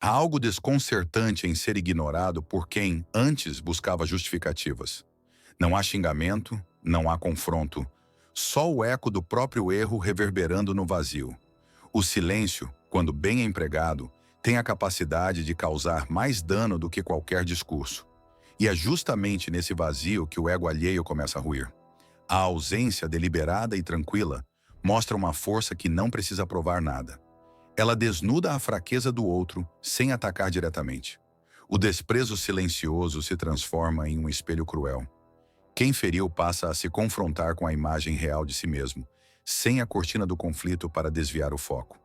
Há algo desconcertante em ser ignorado por quem antes buscava justificativas. Não há xingamento, não há confronto, só o eco do próprio erro reverberando no vazio. O silêncio, quando bem empregado, tem a capacidade de causar mais dano do que qualquer discurso. E é justamente nesse vazio que o ego alheio começa a ruir. A ausência deliberada e tranquila mostra uma força que não precisa provar nada. Ela desnuda a fraqueza do outro sem atacar diretamente. O desprezo silencioso se transforma em um espelho cruel. Quem feriu passa a se confrontar com a imagem real de si mesmo, sem a cortina do conflito para desviar o foco.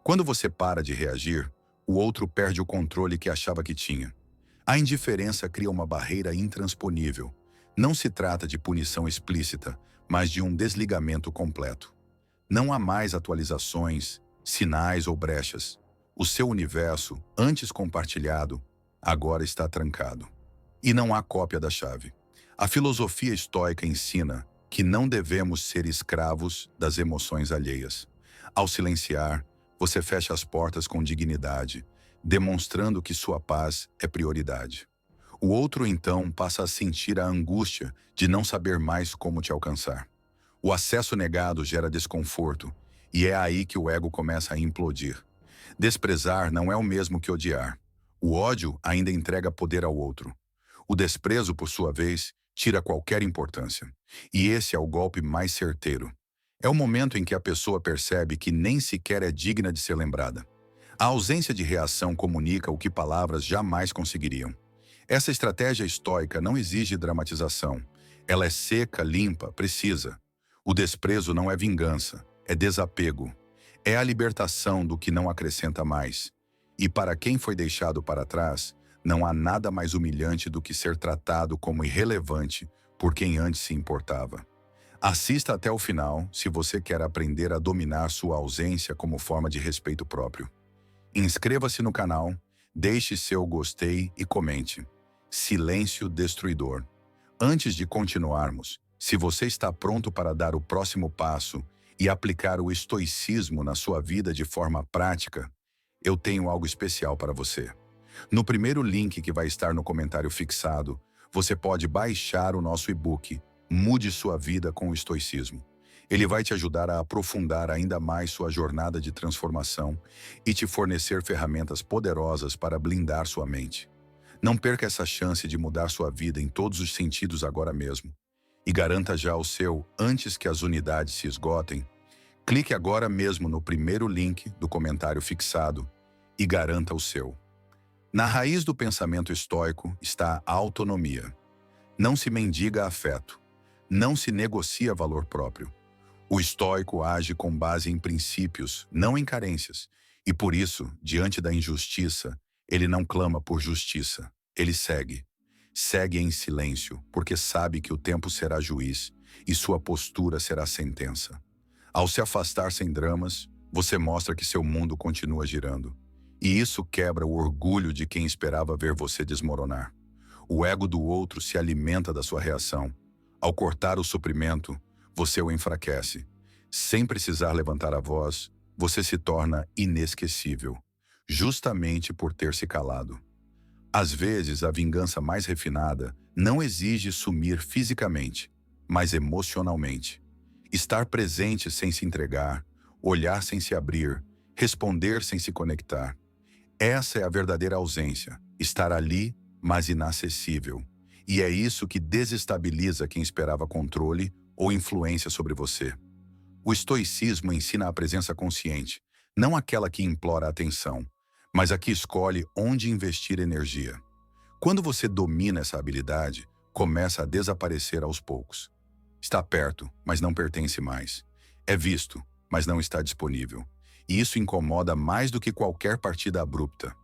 Quando você para de reagir, o outro perde o controle que achava que tinha. A indiferença cria uma barreira intransponível. Não se trata de punição explícita, mas de um desligamento completo. Não há mais atualizações, sinais ou brechas. O seu universo, antes compartilhado, agora está trancado. E não há cópia da chave. A filosofia estoica ensina que não devemos ser escravos das emoções alheias. Ao silenciar, você fecha as portas com dignidade, demonstrando que sua paz é prioridade. O outro, então, passa a sentir a angústia de não saber mais como te alcançar. O acesso negado gera desconforto, e é aí que o ego começa a implodir. Desprezar não é o mesmo que odiar. O ódio ainda entrega poder ao outro. O desprezo, por sua vez, tira qualquer importância. E esse é o golpe mais certeiro. É o momento em que a pessoa percebe que nem sequer é digna de ser lembrada. A ausência de reação comunica o que palavras jamais conseguiriam. Essa estratégia estoica não exige dramatização. Ela é seca, limpa, precisa. O desprezo não é vingança, é desapego. É a libertação do que não acrescenta mais. E para quem foi deixado para trás, não há nada mais humilhante do que ser tratado como irrelevante por quem antes se importava. Assista até o final se você quer aprender a dominar sua ausência como forma de respeito próprio. Inscreva-se no canal, deixe seu gostei e comente. Silêncio destruidor. Antes de continuarmos, se você está pronto para dar o próximo passo e aplicar o estoicismo na sua vida de forma prática, eu tenho algo especial para você. No primeiro link que vai estar no comentário fixado, você pode baixar o nosso e-book Mude Sua Vida com o Estoicismo. Ele vai te ajudar a aprofundar ainda mais sua jornada de transformação e te fornecer ferramentas poderosas para blindar sua mente. Não perca essa chance de mudar sua vida em todos os sentidos agora mesmo. E garanta já o seu antes que as unidades se esgotem. Clique agora mesmo no primeiro link do comentário fixado e garanta o seu. Na raiz do pensamento estoico está a autonomia. Não se mendiga afeto. Não se negocia valor próprio. O estoico age com base em princípios, não em carências. E por isso, diante da injustiça, ele não clama por justiça. Ele segue. Segue em silêncio, porque sabe que o tempo será juiz e sua postura será sentença. Ao se afastar sem dramas, você mostra que seu mundo continua girando. E isso quebra o orgulho de quem esperava ver você desmoronar. O ego do outro se alimenta da sua reação. Ao cortar o suprimento, você o enfraquece. Sem precisar levantar a voz, você se torna inesquecível, justamente por ter se calado. Às vezes, a vingança mais refinada não exige sumir fisicamente, mas emocionalmente. Estar presente sem se entregar, olhar sem se abrir, responder sem se conectar. Essa é a verdadeira ausência, estar ali, mas inacessível. E é isso que desestabiliza quem esperava controle ou influência sobre você. O estoicismo ensina a presença consciente, não aquela que implora atenção, mas a que escolhe onde investir energia. Quando você domina essa habilidade, começa a desaparecer aos poucos. Está perto, mas não pertence mais. É visto, mas não está disponível. E isso incomoda mais do que qualquer partida abrupta.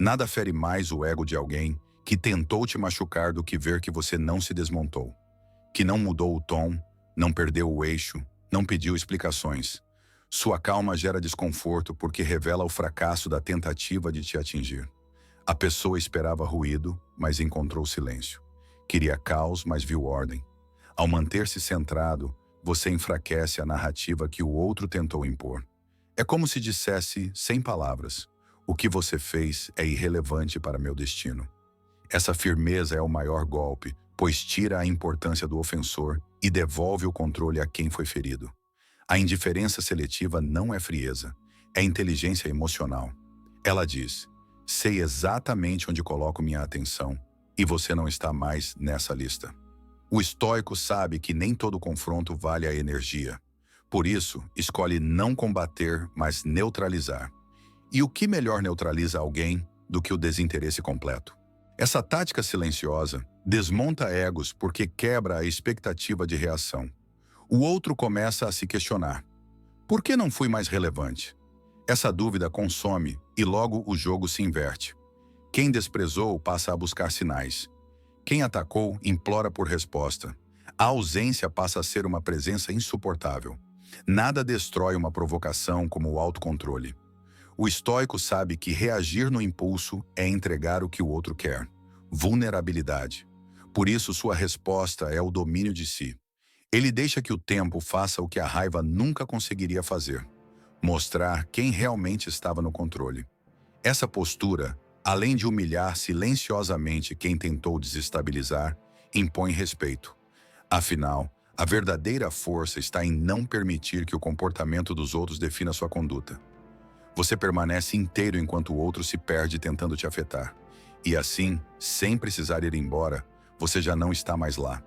Nada fere mais o ego de alguém que tentou te machucar do que ver que você não se desmontou, que não mudou o tom, não perdeu o eixo, não pediu explicações. Sua calma gera desconforto porque revela o fracasso da tentativa de te atingir. A pessoa esperava ruído, mas encontrou silêncio. Queria caos, mas viu ordem. Ao manter-se centrado, você enfraquece a narrativa que o outro tentou impor. É como se dissesse, sem palavras, O que você fez é irrelevante para meu destino. Essa firmeza é o maior golpe, pois tira a importância do ofensor e devolve o controle a quem foi ferido. A indiferença seletiva não é frieza, é inteligência emocional. Ela diz: sei exatamente onde coloco minha atenção e você não está mais nessa lista. O estoico sabe que nem todo confronto vale a energia. Por isso, escolhe não combater, mas neutralizar. E o que melhor neutraliza alguém do que o desinteresse completo? Essa tática silenciosa desmonta egos porque quebra a expectativa de reação. O outro começa a se questionar: por que não fui mais relevante? Essa dúvida consome e logo o jogo se inverte. Quem desprezou passa a buscar sinais. Quem atacou implora por resposta. A ausência passa a ser uma presença insuportável. Nada destrói uma provocação como o autocontrole. O estoico sabe que reagir no impulso é entregar o que o outro quer: vulnerabilidade. Por isso, sua resposta é o domínio de si. Ele deixa que o tempo faça o que a raiva nunca conseguiria fazer: mostrar quem realmente estava no controle. Essa postura, além de humilhar silenciosamente quem tentou desestabilizar, impõe respeito. Afinal, a verdadeira força está em não permitir que o comportamento dos outros defina sua conduta. Você permanece inteiro enquanto o outro se perde tentando te afetar. E assim, sem precisar ir embora, você já não está mais lá.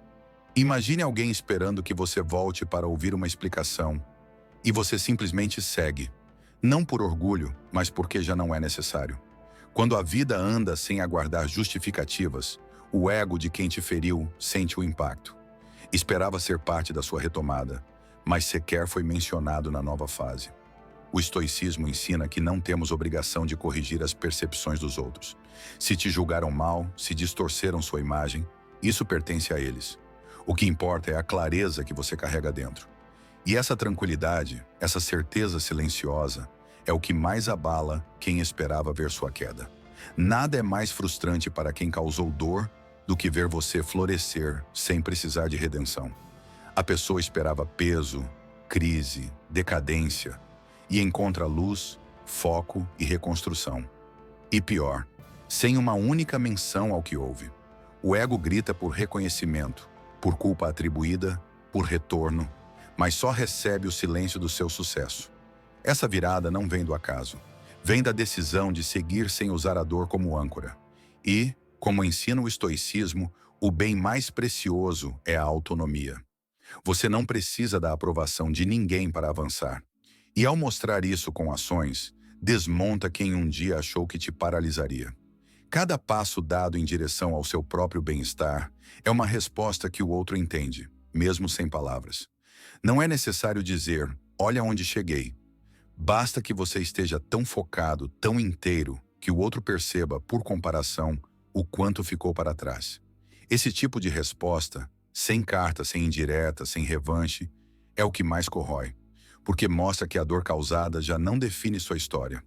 Imagine alguém esperando que você volte para ouvir uma explicação, e você simplesmente segue, não por orgulho, mas porque já não é necessário. Quando a vida anda sem aguardar justificativas, o ego de quem te feriu sente o impacto. Esperava ser parte da sua retomada, mas sequer foi mencionado na nova fase. O estoicismo ensina que não temos obrigação de corrigir as percepções dos outros. Se te julgaram mal, se distorceram sua imagem, isso pertence a eles. O que importa é a clareza que você carrega dentro. E essa tranquilidade, essa certeza silenciosa, é o que mais abala quem esperava ver sua queda. Nada é mais frustrante para quem causou dor do que ver você florescer sem precisar de redenção. A pessoa esperava peso, crise, decadência, e encontra luz, foco e reconstrução. E pior, sem uma única menção ao que houve. O ego grita por reconhecimento, por culpa atribuída, por retorno, mas só recebe o silêncio do seu sucesso. Essa virada não vem do acaso. Vem da decisão de seguir sem usar a dor como âncora. E, como ensina o estoicismo, o bem mais precioso é a autonomia. Você não precisa da aprovação de ninguém para avançar. E ao mostrar isso com ações, desmonta quem um dia achou que te paralisaria. Cada passo dado em direção ao seu próprio bem-estar é uma resposta que o outro entende, mesmo sem palavras. Não é necessário dizer: olha onde cheguei. Basta que você esteja tão focado, tão inteiro, que o outro perceba, por comparação, o quanto ficou para trás. Esse tipo de resposta, sem carta, sem indireta, sem revanche, é o que mais corrói, porque mostra que a dor causada já não define sua história.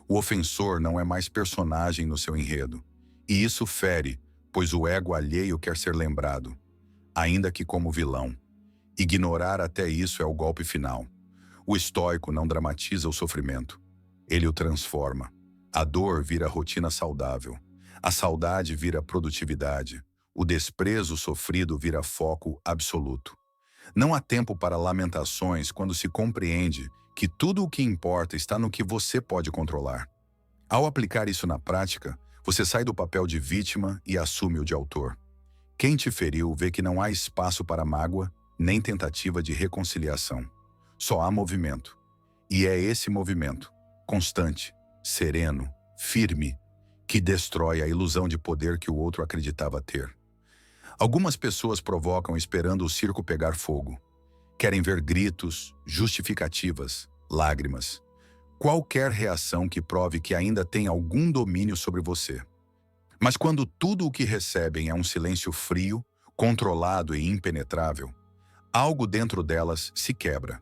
O ofensor não é mais personagem no seu enredo. E isso fere, pois o ego alheio quer ser lembrado, ainda que como vilão. Ignorar até isso é o golpe final. O estoico não dramatiza o sofrimento. Ele o transforma. A dor vira rotina saudável. A saudade vira produtividade. O desprezo sofrido vira foco absoluto. Não há tempo para lamentações quando se compreende que tudo o que importa está no que você pode controlar. Ao aplicar isso na prática, você sai do papel de vítima e assume o de autor. Quem te feriu vê que não há espaço para mágoa, nem tentativa de reconciliação. Só há movimento. E é esse movimento, constante, sereno, firme, que destrói a ilusão de poder que o outro acreditava ter. Algumas pessoas provocam esperando o circo pegar fogo. Querem ver gritos, justificativas, lágrimas. Qualquer reação que prove que ainda tem algum domínio sobre você. Mas quando tudo o que recebem é um silêncio frio, controlado e impenetrável, algo dentro delas se quebra.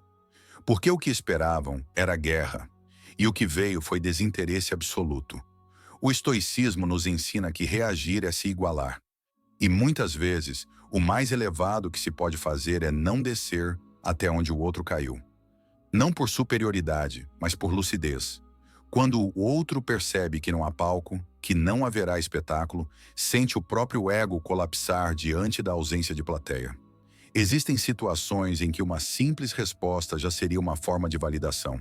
Porque o que esperavam era guerra, e o que veio foi desinteresse absoluto. O estoicismo nos ensina que reagir é se igualar. E muitas vezes, o mais elevado que se pode fazer é não descer até onde o outro caiu. Não por superioridade, mas por lucidez. Quando o outro percebe que não há palco, que não haverá espetáculo, sente o próprio ego colapsar diante da ausência de plateia. Existem situações em que uma simples resposta já seria uma forma de validação.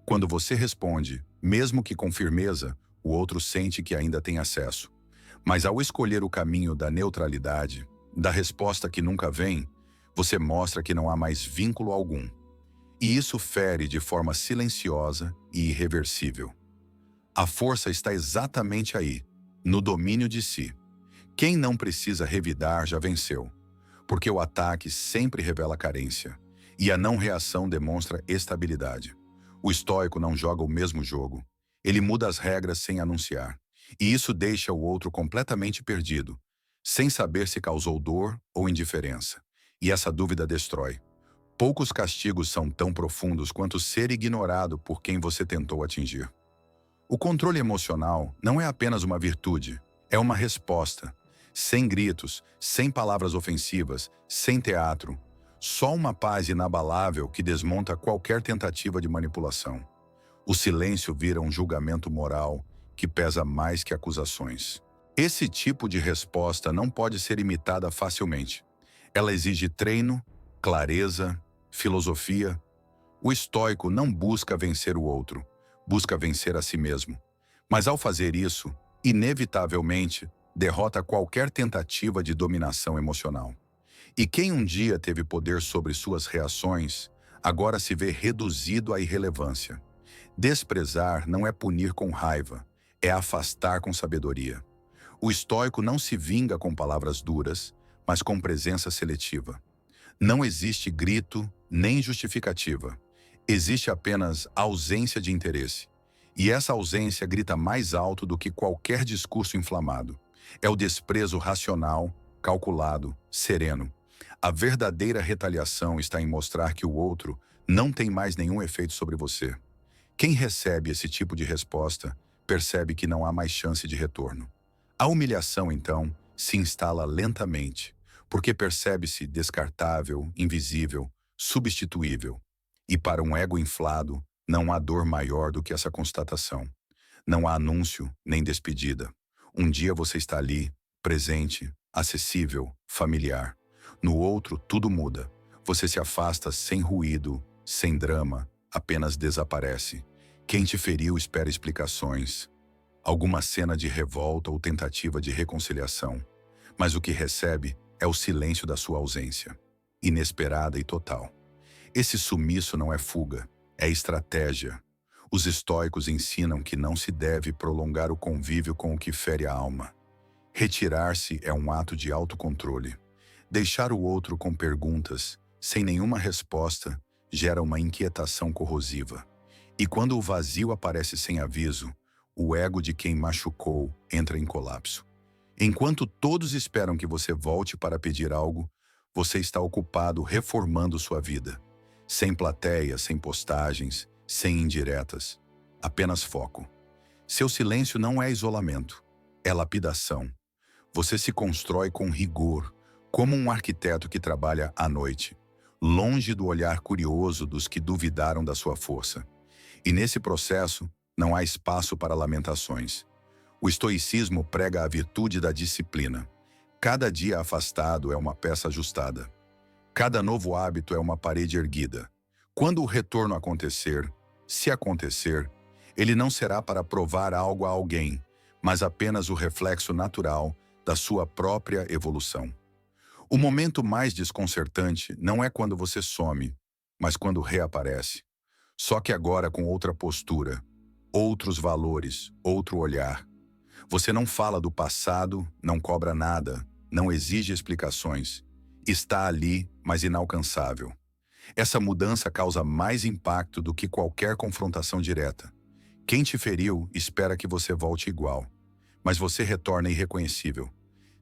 Quando você responde, mesmo que com firmeza, o outro sente que ainda tem acesso. Mas ao escolher o caminho da neutralidade, da resposta que nunca vem, você mostra que não há mais vínculo algum. E isso fere de forma silenciosa e irreversível. A força está exatamente aí, no domínio de si. Quem não precisa revidar já venceu, porque o ataque sempre revela carência, e a não reação demonstra estabilidade. O estoico não joga o mesmo jogo. Ele muda as regras sem anunciar, e isso deixa o outro completamente perdido, sem saber se causou dor ou indiferença. E essa dúvida destrói. Poucos castigos são tão profundos quanto ser ignorado por quem você tentou atingir. O controle emocional não é apenas uma virtude, é uma resposta. Sem gritos, sem palavras ofensivas, sem teatro. Só uma paz inabalável que desmonta qualquer tentativa de manipulação. O silêncio vira um julgamento moral que pesa mais que acusações. Esse tipo de resposta não pode ser imitada facilmente. Ela exige treino, clareza, filosofia. O estoico não busca vencer o outro, busca vencer a si mesmo. Mas ao fazer isso, inevitavelmente, derrota qualquer tentativa de dominação emocional. E quem um dia teve poder sobre suas reações, agora se vê reduzido à irrelevância. Desprezar não é punir com raiva, é afastar com sabedoria. O estoico não se vinga com palavras duras, mas com presença seletiva. Não existe grito nem justificativa. Existe apenas ausência de interesse. E essa ausência grita mais alto do que qualquer discurso inflamado. É o desprezo racional, calculado, sereno. A verdadeira retaliação está em mostrar que o outro não tem mais nenhum efeito sobre você. Quem recebe esse tipo de resposta percebe que não há mais chance de retorno. A humilhação, então, se instala lentamente, porque percebe-se descartável, invisível, substituível. E para um ego inflado, não há dor maior do que essa constatação. Não há anúncio nem despedida. Um dia você está ali, presente, acessível, familiar. No outro, tudo muda. Você se afasta sem ruído, sem drama, apenas desaparece. Quem te feriu espera explicações. Alguma cena de revolta ou tentativa de reconciliação. Mas o que recebe é o silêncio da sua ausência, inesperada e total. Esse sumiço não é fuga, é estratégia. Os estoicos ensinam que não se deve prolongar o convívio com o que fere a alma. Retirar-se é um ato de autocontrole. Deixar o outro com perguntas, sem nenhuma resposta, gera uma inquietação corrosiva. E quando o vazio aparece sem aviso, o ego de quem machucou entra em colapso. Enquanto todos esperam que você volte para pedir algo, você está ocupado reformando sua vida. Sem plateia, sem postagens, sem indiretas. Apenas foco. Seu silêncio não é isolamento, é lapidação. Você se constrói com rigor, como um arquiteto que trabalha à noite, longe do olhar curioso dos que duvidaram da sua força. E nesse processo, não há espaço para lamentações. O estoicismo prega a virtude da disciplina. Cada dia afastado é uma peça ajustada. Cada novo hábito é uma parede erguida. Quando o retorno acontecer, se acontecer, ele não será para provar algo a alguém, mas apenas o reflexo natural da sua própria evolução. O momento mais desconcertante não é quando você some, mas quando reaparece. Só que agora com outra postura, outros valores, outro olhar. Você não fala do passado, não cobra nada, não exige explicações. Está ali, mas inalcançável. Essa mudança causa mais impacto do que qualquer confrontação direta. Quem te feriu espera que você volte igual, mas você retorna irreconhecível.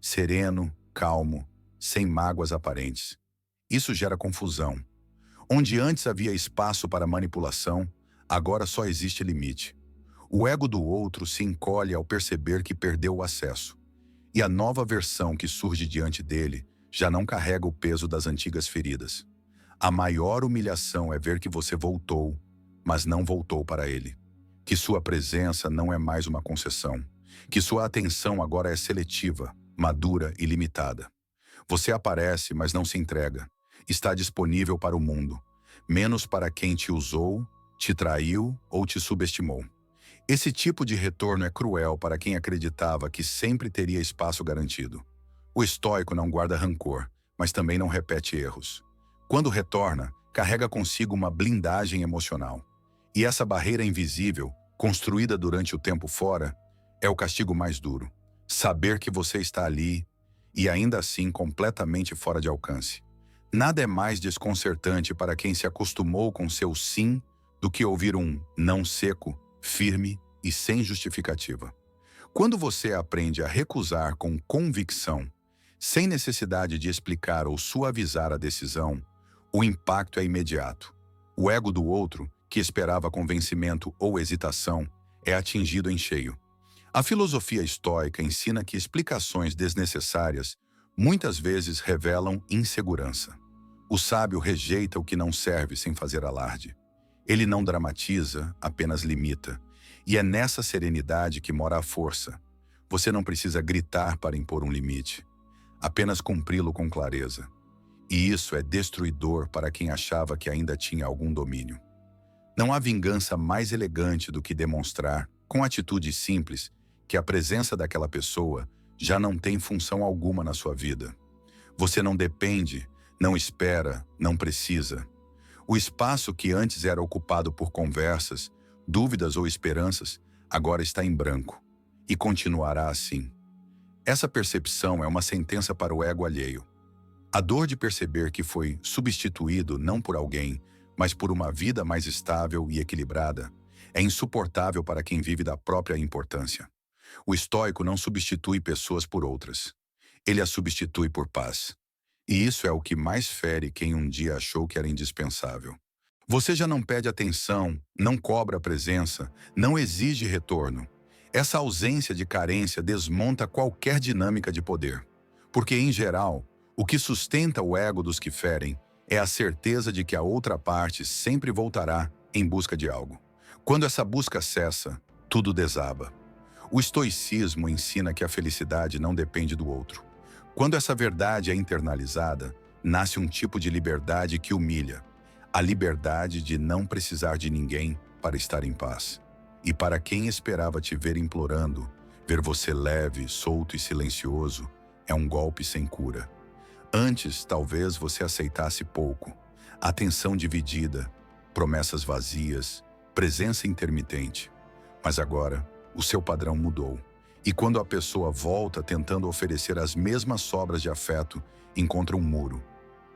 Sereno, calmo, sem mágoas aparentes. Isso gera confusão. Onde antes havia espaço para manipulação, agora só existe limite. O ego do outro se encolhe ao perceber que perdeu o acesso. E a nova versão que surge diante dele já não carrega o peso das antigas feridas. A maior humilhação é ver que você voltou, mas não voltou para ele. que sua presença não é mais uma concessão, que sua atenção agora é seletiva, madura e limitada. Você aparece, mas não se entrega. Está disponível para o mundo, menos para quem te usou, te traiu ou te subestimou. Esse tipo de retorno é cruel para quem acreditava que sempre teria espaço garantido. O estoico não guarda rancor, mas também não repete erros. Quando retorna, carrega consigo uma blindagem emocional. E essa barreira invisível, construída durante o tempo fora, é o castigo mais duro. Saber que você está ali e ainda assim completamente fora de alcance. Nada é mais desconcertante para quem se acostumou com seu sim do que ouvir um não seco, firme e sem justificativa. Quando você aprende a recusar com convicção, sem necessidade de explicar ou suavizar a decisão, o impacto é imediato. O ego do outro, que esperava convencimento ou hesitação, é atingido em cheio. A filosofia estoica ensina que explicações desnecessárias muitas vezes revelam insegurança. O sábio rejeita o que não serve sem fazer alarde. Ele não dramatiza, apenas limita. E é nessa serenidade que mora a força. Você não precisa gritar para impor um limite, apenas cumpri-lo com clareza. E isso é destruidor para quem achava que ainda tinha algum domínio. Não há vingança mais elegante do que demonstrar, com atitude simples, que a presença daquela pessoa já não tem função alguma na sua vida. Você não depende, não espera, não precisa. O espaço que antes era ocupado por conversas, dúvidas ou esperanças, agora está em branco. E continuará assim. Essa percepção é uma sentença para o ego alheio. A dor de perceber que foi substituído não por alguém, mas por uma vida mais estável e equilibrada, é insuportável para quem vive da própria importância. O estoico não substitui pessoas por outras. Ele as substitui por paz. E isso é o que mais fere quem um dia achou que era indispensável. Você já não pede atenção, não cobra presença, não exige retorno. Essa ausência de carência desmonta qualquer dinâmica de poder. Porque, em geral, o que sustenta o ego dos que ferem é a certeza de que a outra parte sempre voltará em busca de algo. Quando essa busca cessa, tudo desaba. O estoicismo ensina que a felicidade não depende do outro. Quando essa verdade é internalizada, nasce um tipo de liberdade que humilha. A liberdade de não precisar de ninguém para estar em paz. E para quem esperava te ver implorando, ver você leve, solto e silencioso, é um golpe sem cura. Antes, talvez você aceitasse pouco. Atenção dividida, promessas vazias, presença intermitente. Mas agora, o seu padrão mudou. E quando a pessoa volta tentando oferecer as mesmas sobras de afeto, encontra um muro.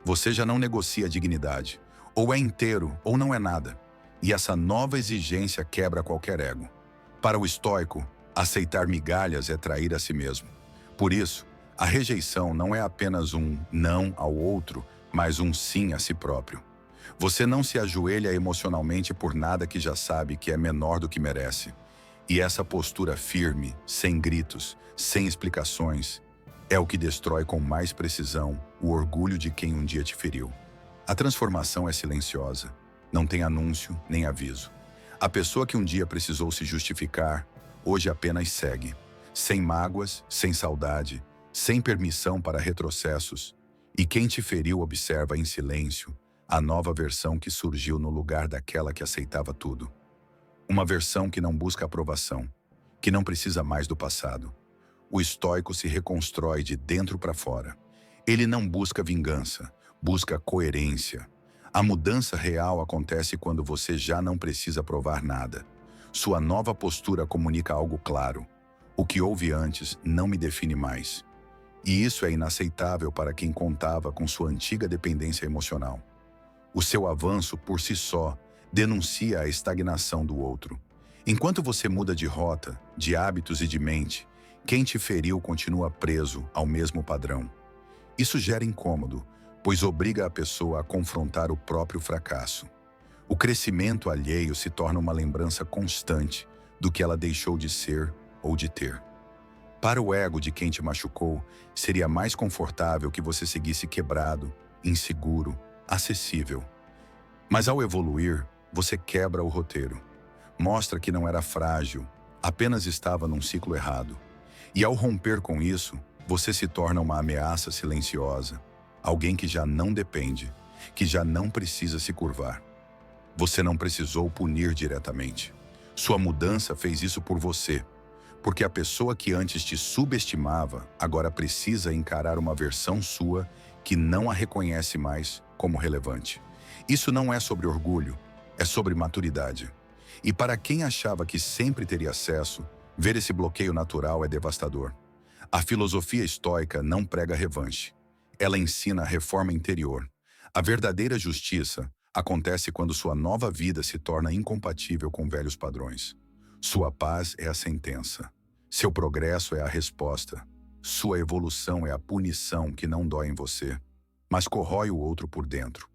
Você já não negocia a dignidade. Ou é inteiro, ou não é nada. E essa nova exigência quebra qualquer ego. Para o estoico, aceitar migalhas é trair a si mesmo. Por isso, a rejeição não é apenas um não ao outro, mas um sim a si próprio. Você não se ajoelha emocionalmente por nada que já sabe que é menor do que merece. E essa postura firme, sem gritos, sem explicações, é o que destrói com mais precisão o orgulho de quem um dia te feriu. A transformação é silenciosa, não tem anúncio nem aviso. A pessoa que um dia precisou se justificar, hoje apenas segue, sem mágoas, sem saudade, sem permissão para retrocessos. E quem te feriu observa em silêncio a nova versão que surgiu no lugar daquela que aceitava tudo. Uma versão que não busca aprovação, que não precisa mais do passado. O estoico se reconstrói de dentro para fora. Ele não busca vingança, busca coerência. A mudança real acontece quando você já não precisa provar nada. Sua nova postura comunica algo claro. O que houve antes não me define mais. E isso é inaceitável para quem contava com sua antiga dependência emocional. O seu avanço, por si só, denuncia a estagnação do outro. Enquanto você muda de rota, de hábitos e de mente, quem te feriu continua preso ao mesmo padrão. Isso gera incômodo, pois obriga a pessoa a confrontar o próprio fracasso. O crescimento alheio se torna uma lembrança constante do que ela deixou de ser ou de ter. Para o ego de quem te machucou, seria mais confortável que você seguisse quebrado, inseguro, acessível. Mas ao evoluir, você quebra o roteiro. Mostra que não era frágil, apenas estava num ciclo errado. E ao romper com isso, você se torna uma ameaça silenciosa, alguém que já não depende, que já não precisa se curvar. Você não precisou punir diretamente. Sua mudança fez isso por você, porque a pessoa que antes te subestimava agora precisa encarar uma versão sua que não a reconhece mais como relevante. Isso não é sobre orgulho, é sobre maturidade. E para quem achava que sempre teria acesso, ver esse bloqueio natural é devastador. A filosofia estoica não prega revanche. Ela ensina a reforma interior. A verdadeira justiça acontece quando sua nova vida se torna incompatível com velhos padrões. Sua paz é a sentença. Seu progresso é a resposta. Sua evolução é a punição que não dói em você, mas corrói o outro por dentro.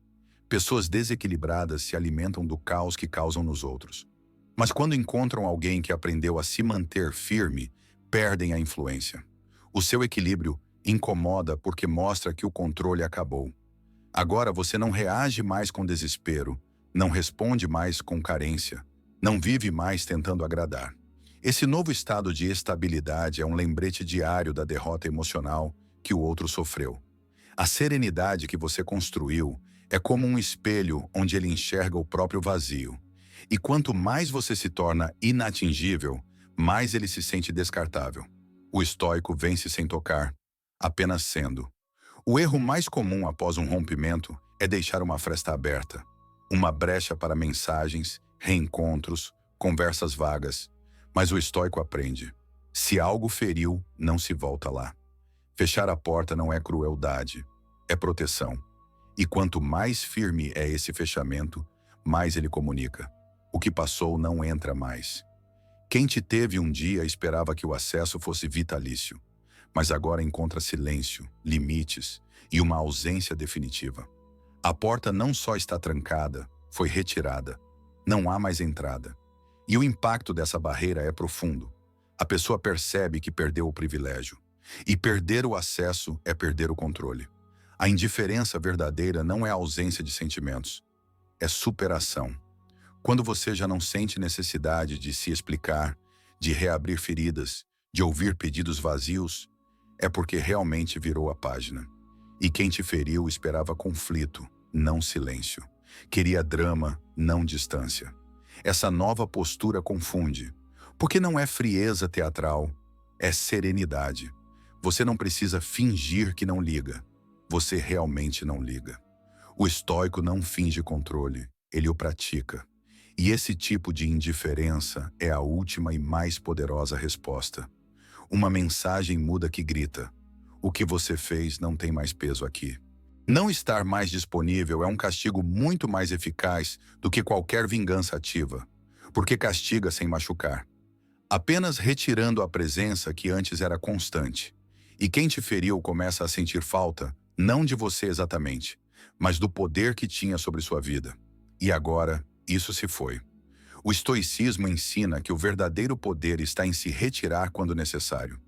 Pessoas desequilibradas se alimentam do caos que causam nos outros. Mas quando encontram alguém que aprendeu a se manter firme, perdem a influência. O seu equilíbrio incomoda porque mostra que o controle acabou. Agora você não reage mais com desespero, não responde mais com carência, não vive mais tentando agradar. Esse novo estado de estabilidade é um lembrete diário da derrota emocional que o outro sofreu. A serenidade que você construiu é como um espelho onde ele enxerga o próprio vazio. E quanto mais você se torna inatingível, mais ele se sente descartável. O estoico vence sem tocar, apenas sendo. O erro mais comum após um rompimento é deixar uma fresta aberta, uma brecha para mensagens, reencontros, conversas vagas. Mas o estoico aprende: se algo feriu, não se volta lá. Fechar a porta não é crueldade, é proteção. E quanto mais firme é esse fechamento, mais ele comunica. O que passou não entra mais. Quem te teve um dia esperava que o acesso fosse vitalício, mas agora encontra silêncio, limites e uma ausência definitiva. A porta não só está trancada, foi retirada. Não há mais entrada. E o impacto dessa barreira é profundo. A pessoa percebe que perdeu o privilégio. E perder o acesso é perder o controle. A indiferença verdadeira não é a ausência de sentimentos, é superação. Quando você já não sente necessidade de se explicar, de reabrir feridas, de ouvir pedidos vazios, é porque realmente virou a página. E quem te feriu esperava conflito, não silêncio. Queria drama, não distância. Essa nova postura confunde, porque não é frieza teatral, é serenidade. Você não precisa fingir que não liga. Você realmente não liga. O estoico não finge controle, ele o pratica. E esse tipo de indiferença é a última e mais poderosa resposta. Uma mensagem muda que grita: o que você fez não tem mais peso aqui. Não estar mais disponível é um castigo muito mais eficaz do que qualquer vingança ativa, porque castiga sem machucar, apenas retirando a presença que antes era constante. E quem te feriu começa a sentir falta, não de você exatamente, mas do poder que tinha sobre sua vida. E agora, isso se foi. O estoicismo ensina que o verdadeiro poder está em se retirar quando necessário.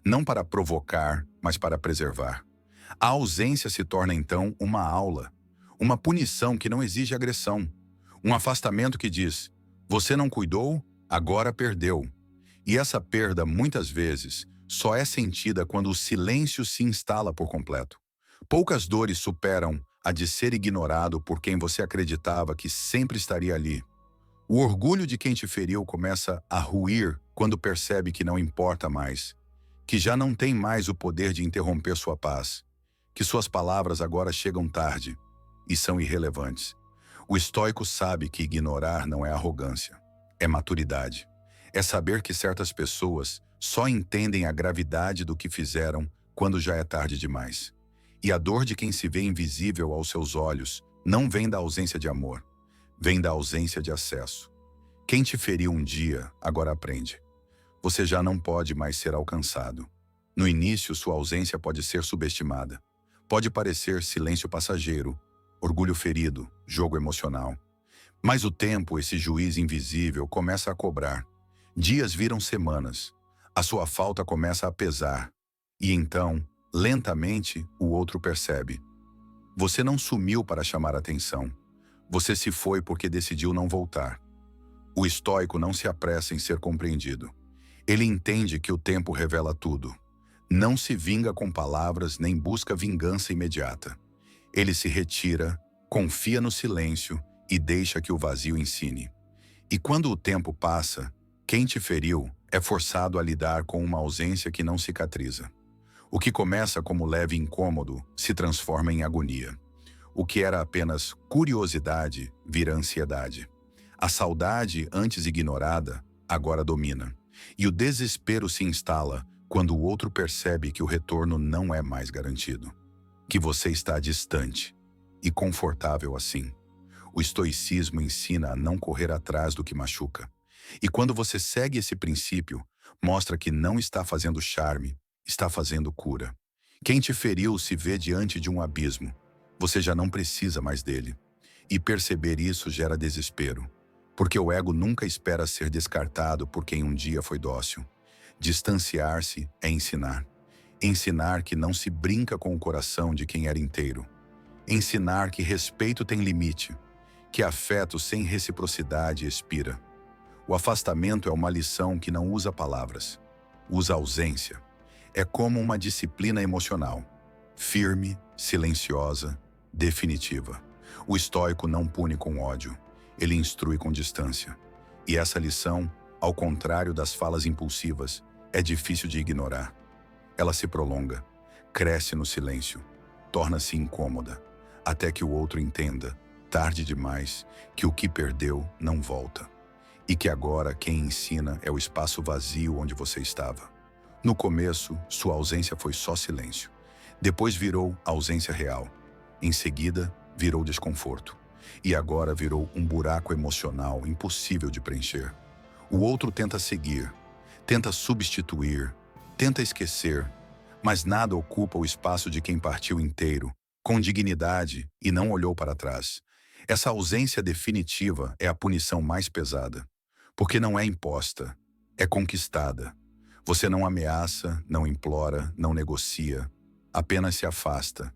Não para provocar, mas para preservar. A ausência se torna então uma aula, uma punição que não exige agressão, um afastamento que diz: você não cuidou, agora perdeu. E essa perda, muitas vezes, só é sentida quando o silêncio se instala por completo. Poucas dores superam a de ser ignorado por quem você acreditava que sempre estaria ali. O orgulho de quem te feriu começa a ruir quando percebe que não importa mais, que já não tem mais o poder de interromper sua paz, que suas palavras agora chegam tarde e são irrelevantes. O estoico sabe que ignorar não é arrogância, é maturidade. É saber que certas pessoas só entendem a gravidade do que fizeram quando já é tarde demais. E a dor de quem se vê invisível aos seus olhos não vem da ausência de amor, vem da ausência de acesso. Quem te feriu um dia, agora aprende. Você já não pode mais ser alcançado. No início, sua ausência pode ser subestimada. Pode parecer silêncio passageiro, orgulho ferido, jogo emocional. Mas o tempo, esse juiz invisível, começa a cobrar. Dias viram semanas. A sua falta começa a pesar. E então, lentamente, o outro percebe. Você não sumiu para chamar atenção. Você se foi porque decidiu não voltar. O estoico não se apressa em ser compreendido. Ele entende que o tempo revela tudo. Não se vinga com palavras nem busca vingança imediata. Ele se retira, confia no silêncio e deixa que o vazio ensine. E quando o tempo passa, quem te feriu é forçado a lidar com uma ausência que não cicatriza. O que começa como leve incômodo se transforma em agonia. O que era apenas curiosidade vira ansiedade. A saudade, antes ignorada, agora domina. E o desespero se instala quando o outro percebe que o retorno não é mais garantido. Que você está distante e confortável assim. O estoicismo ensina a não correr atrás do que machuca. E quando você segue esse princípio, mostra que não está fazendo charme, está fazendo cura. Quem te feriu se vê diante de um abismo. Você já não precisa mais dele. E perceber isso gera desespero, porque o ego nunca espera ser descartado por quem um dia foi dócil. Distanciar-se é ensinar. Ensinar que não se brinca com o coração de quem era inteiro. Ensinar que respeito tem limite, que afeto sem reciprocidade expira. O afastamento é uma lição que não usa palavras, usa ausência. É como uma disciplina emocional, firme, silenciosa, definitiva. O estoico não pune com ódio, ele instrui com distância. E essa lição, ao contrário das falas impulsivas, é difícil de ignorar. Ela se prolonga, cresce no silêncio, torna-se incômoda, até que o outro entenda, tarde demais, que o que perdeu não volta. E que agora quem ensina é o espaço vazio onde você estava. No começo, sua ausência foi só silêncio. Depois virou ausência real. Em seguida, virou desconforto. E agora virou um buraco emocional impossível de preencher. O outro tenta seguir, tenta substituir, tenta esquecer, mas nada ocupa o espaço de quem partiu inteiro, com dignidade e não olhou para trás. Essa ausência definitiva é a punição mais pesada, porque não é imposta, é conquistada. Você não ameaça, não implora, não negocia, apenas se afasta.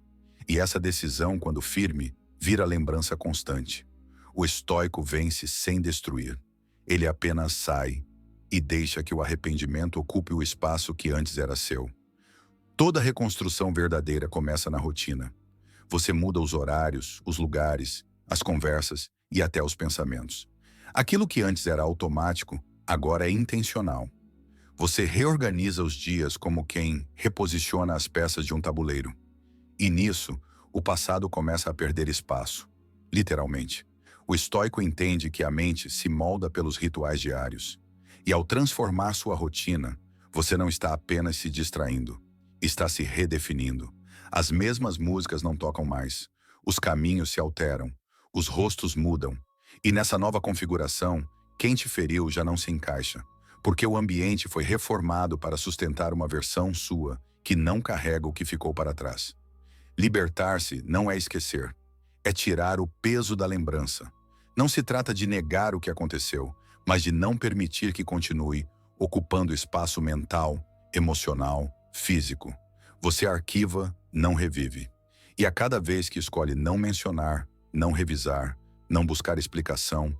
E essa decisão, quando firme, vira lembrança constante. O estoico vence sem destruir. Ele apenas sai e deixa que o arrependimento ocupe o espaço que antes era seu. Toda reconstrução verdadeira começa na rotina. Você muda os horários, os lugares, as conversas e até os pensamentos. Aquilo que antes era automático, agora é intencional. Você reorganiza os dias como quem reposiciona as peças de um tabuleiro. E nisso, o passado começa a perder espaço, literalmente. O estoico entende que a mente se molda pelos rituais diários. E ao transformar sua rotina, você não está apenas se distraindo, está se redefinindo. As mesmas músicas não tocam mais, os caminhos se alteram, os rostos mudam. E nessa nova configuração, quem te feriu já não se encaixa, porque o ambiente foi reformado para sustentar uma versão sua que não carrega o que ficou para trás. Libertar-se não é esquecer, é tirar o peso da lembrança. Não se trata de negar o que aconteceu, mas de não permitir que continue ocupando espaço mental, emocional, físico. Você arquiva, não revive. E a cada vez que escolhe não mencionar, não revisar, não buscar explicação,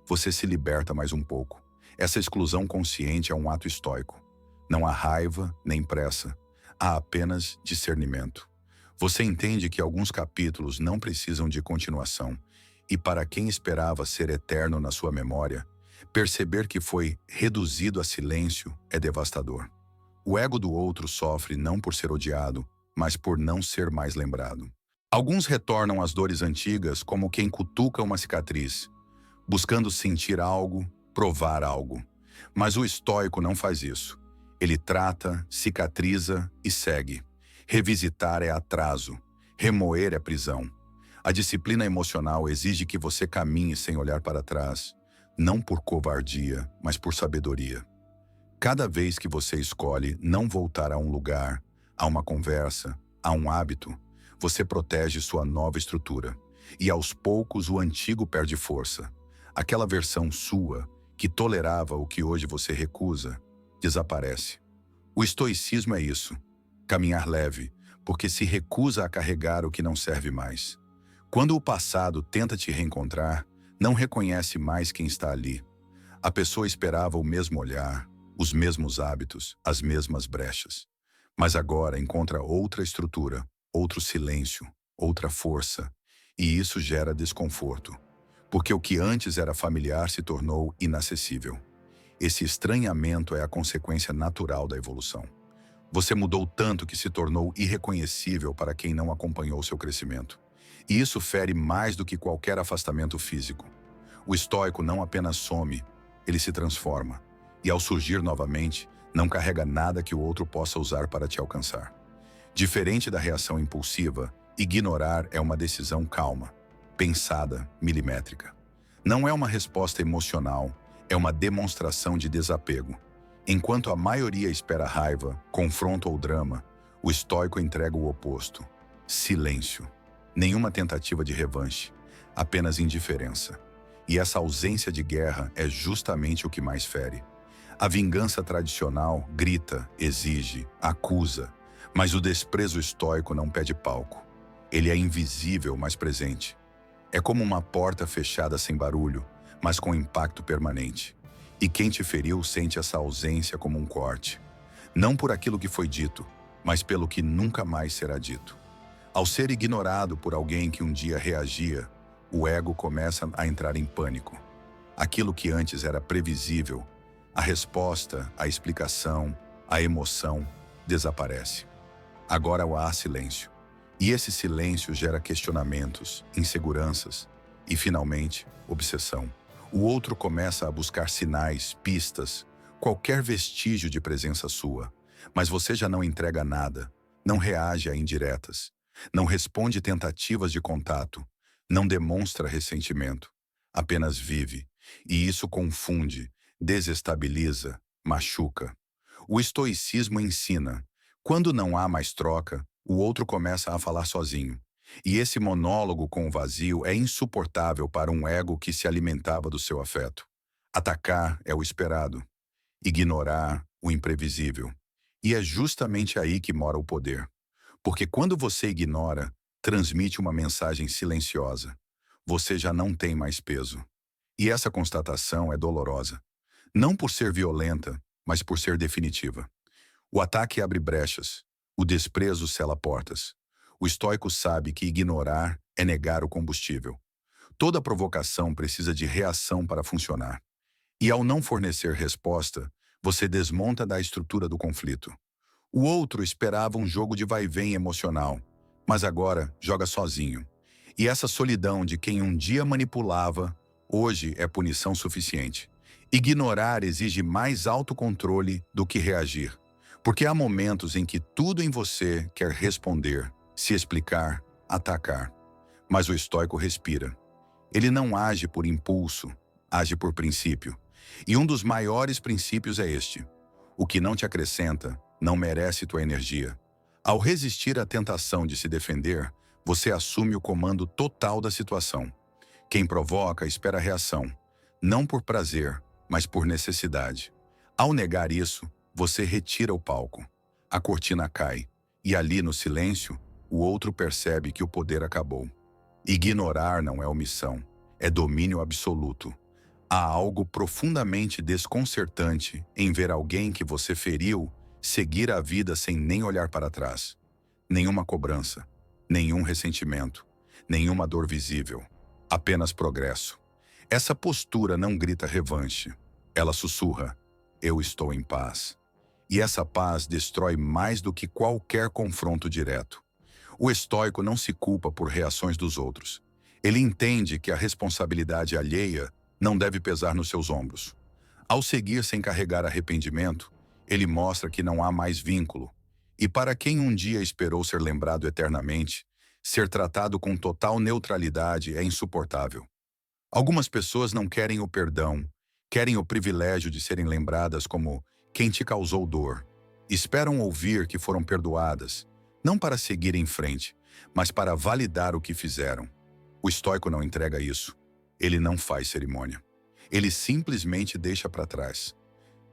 você se liberta mais um pouco. Essa exclusão consciente é um ato estoico. Não há raiva, nem pressa. Há apenas discernimento. Você entende que alguns capítulos não precisam de continuação, e para quem esperava ser eterno na sua memória, perceber que foi reduzido a silêncio é devastador. O ego do outro sofre não por ser odiado, mas por não ser mais lembrado. Alguns retornam às dores antigas como quem cutuca uma cicatriz, buscando sentir algo, provar algo. Mas o estoico não faz isso. Ele trata, cicatriza e segue. Revisitar é atraso, remoer é prisão. A disciplina emocional exige que você caminhe sem olhar para trás, não por covardia, mas por sabedoria. Cada vez que você escolhe não voltar a um lugar, a uma conversa, a um hábito, você protege sua nova estrutura. E aos poucos o antigo perde força. Aquela versão sua, que tolerava o que hoje você recusa, desaparece. O estoicismo é isso. Caminhar leve, porque se recusa a carregar o que não serve mais. Quando o passado tenta te reencontrar, não reconhece mais quem está ali. A pessoa esperava o mesmo olhar, os mesmos hábitos, as mesmas brechas. Mas agora encontra outra estrutura, outro silêncio, outra força, e isso gera desconforto, porque o que antes era familiar se tornou inacessível. Esse estranhamento é a consequência natural da evolução. Você mudou tanto que se tornou irreconhecível para quem não acompanhou seu crescimento. E isso fere mais do que qualquer afastamento físico. O estoico não apenas some, ele se transforma. E ao surgir novamente, não carrega nada que o outro possa usar para te alcançar. Diferente da reação impulsiva, ignorar é uma decisão calma, pensada, milimétrica. Não é uma resposta emocional, é uma demonstração de desapego. Enquanto a maioria espera raiva, confronto ou drama, o estoico entrega o oposto: silêncio. Nenhuma tentativa de revanche, apenas indiferença. E essa ausência de guerra é justamente o que mais fere. A vingança tradicional grita, exige, acusa, mas o desprezo estoico não pede palco. Ele é invisível, mas presente. É como uma porta fechada sem barulho, mas com impacto permanente. E quem te feriu sente essa ausência como um corte. Não por aquilo que foi dito, mas pelo que nunca mais será dito. Ao ser ignorado por alguém que um dia reagia, o ego começa a entrar em pânico. Aquilo que antes era previsível, a resposta, a explicação, a emoção, desaparece. Agora há silêncio. E esse silêncio gera questionamentos, inseguranças e, finalmente, obsessão. O outro começa a buscar sinais, pistas, qualquer vestígio de presença sua. Mas você já não entrega nada, não reage a indiretas, não responde tentativas de contato, não demonstra ressentimento, apenas vive. E isso confunde, desestabiliza, machuca. O estoicismo ensina: quando não há mais troca, o outro começa a falar sozinho. E esse monólogo com o vazio é insuportável para um ego que se alimentava do seu afeto. Atacar é o esperado, ignorar o imprevisível. E é justamente aí que mora o poder. Porque quando você ignora, transmite uma mensagem silenciosa. Você já não tem mais peso. E essa constatação é dolorosa. Não por ser violenta, mas por ser definitiva. O ataque abre brechas. O desprezo sela portas. O estoico sabe que ignorar é negar o combustível. Toda provocação precisa de reação para funcionar. E ao não fornecer resposta, você desmonta da estrutura do conflito. O outro esperava um jogo de vai-vem emocional, mas agora joga sozinho. E essa solidão de quem um dia manipulava, hoje é punição suficiente. Ignorar exige mais autocontrole do que reagir, porque há momentos em que tudo em você quer responder, se explicar, atacar. Mas o estoico respira. Ele não age por impulso, age por princípio. E um dos maiores princípios é este: o que não te acrescenta não merece tua energia. Ao resistir à tentação de se defender, você assume o comando total da situação. Quem provoca espera a reação, não por prazer, mas por necessidade. Ao negar isso, você retira o palco. A cortina cai, e ali no silêncio, o outro percebe que o poder acabou. Ignorar não é omissão, é domínio absoluto. Há algo profundamente desconcertante em ver alguém que você feriu seguir a vida sem nem olhar para trás. Nenhuma cobrança, nenhum ressentimento, nenhuma dor visível, apenas progresso. Essa postura não grita revanche, ela sussurra: eu estou em paz. E essa paz destrói mais do que qualquer confronto direto. O estoico não se culpa por reações dos outros. Ele entende que a responsabilidade alheia não deve pesar nos seus ombros. Ao seguir sem carregar arrependimento, ele mostra que não há mais vínculo. E para quem um dia esperou ser lembrado eternamente, ser tratado com total neutralidade é insuportável. Algumas pessoas não querem o perdão, querem o privilégio de serem lembradas como quem te causou dor. Esperam ouvir que foram perdoadas, não para seguir em frente, mas para validar o que fizeram. O estoico não entrega isso. Ele não faz cerimônia. Ele simplesmente deixa para trás.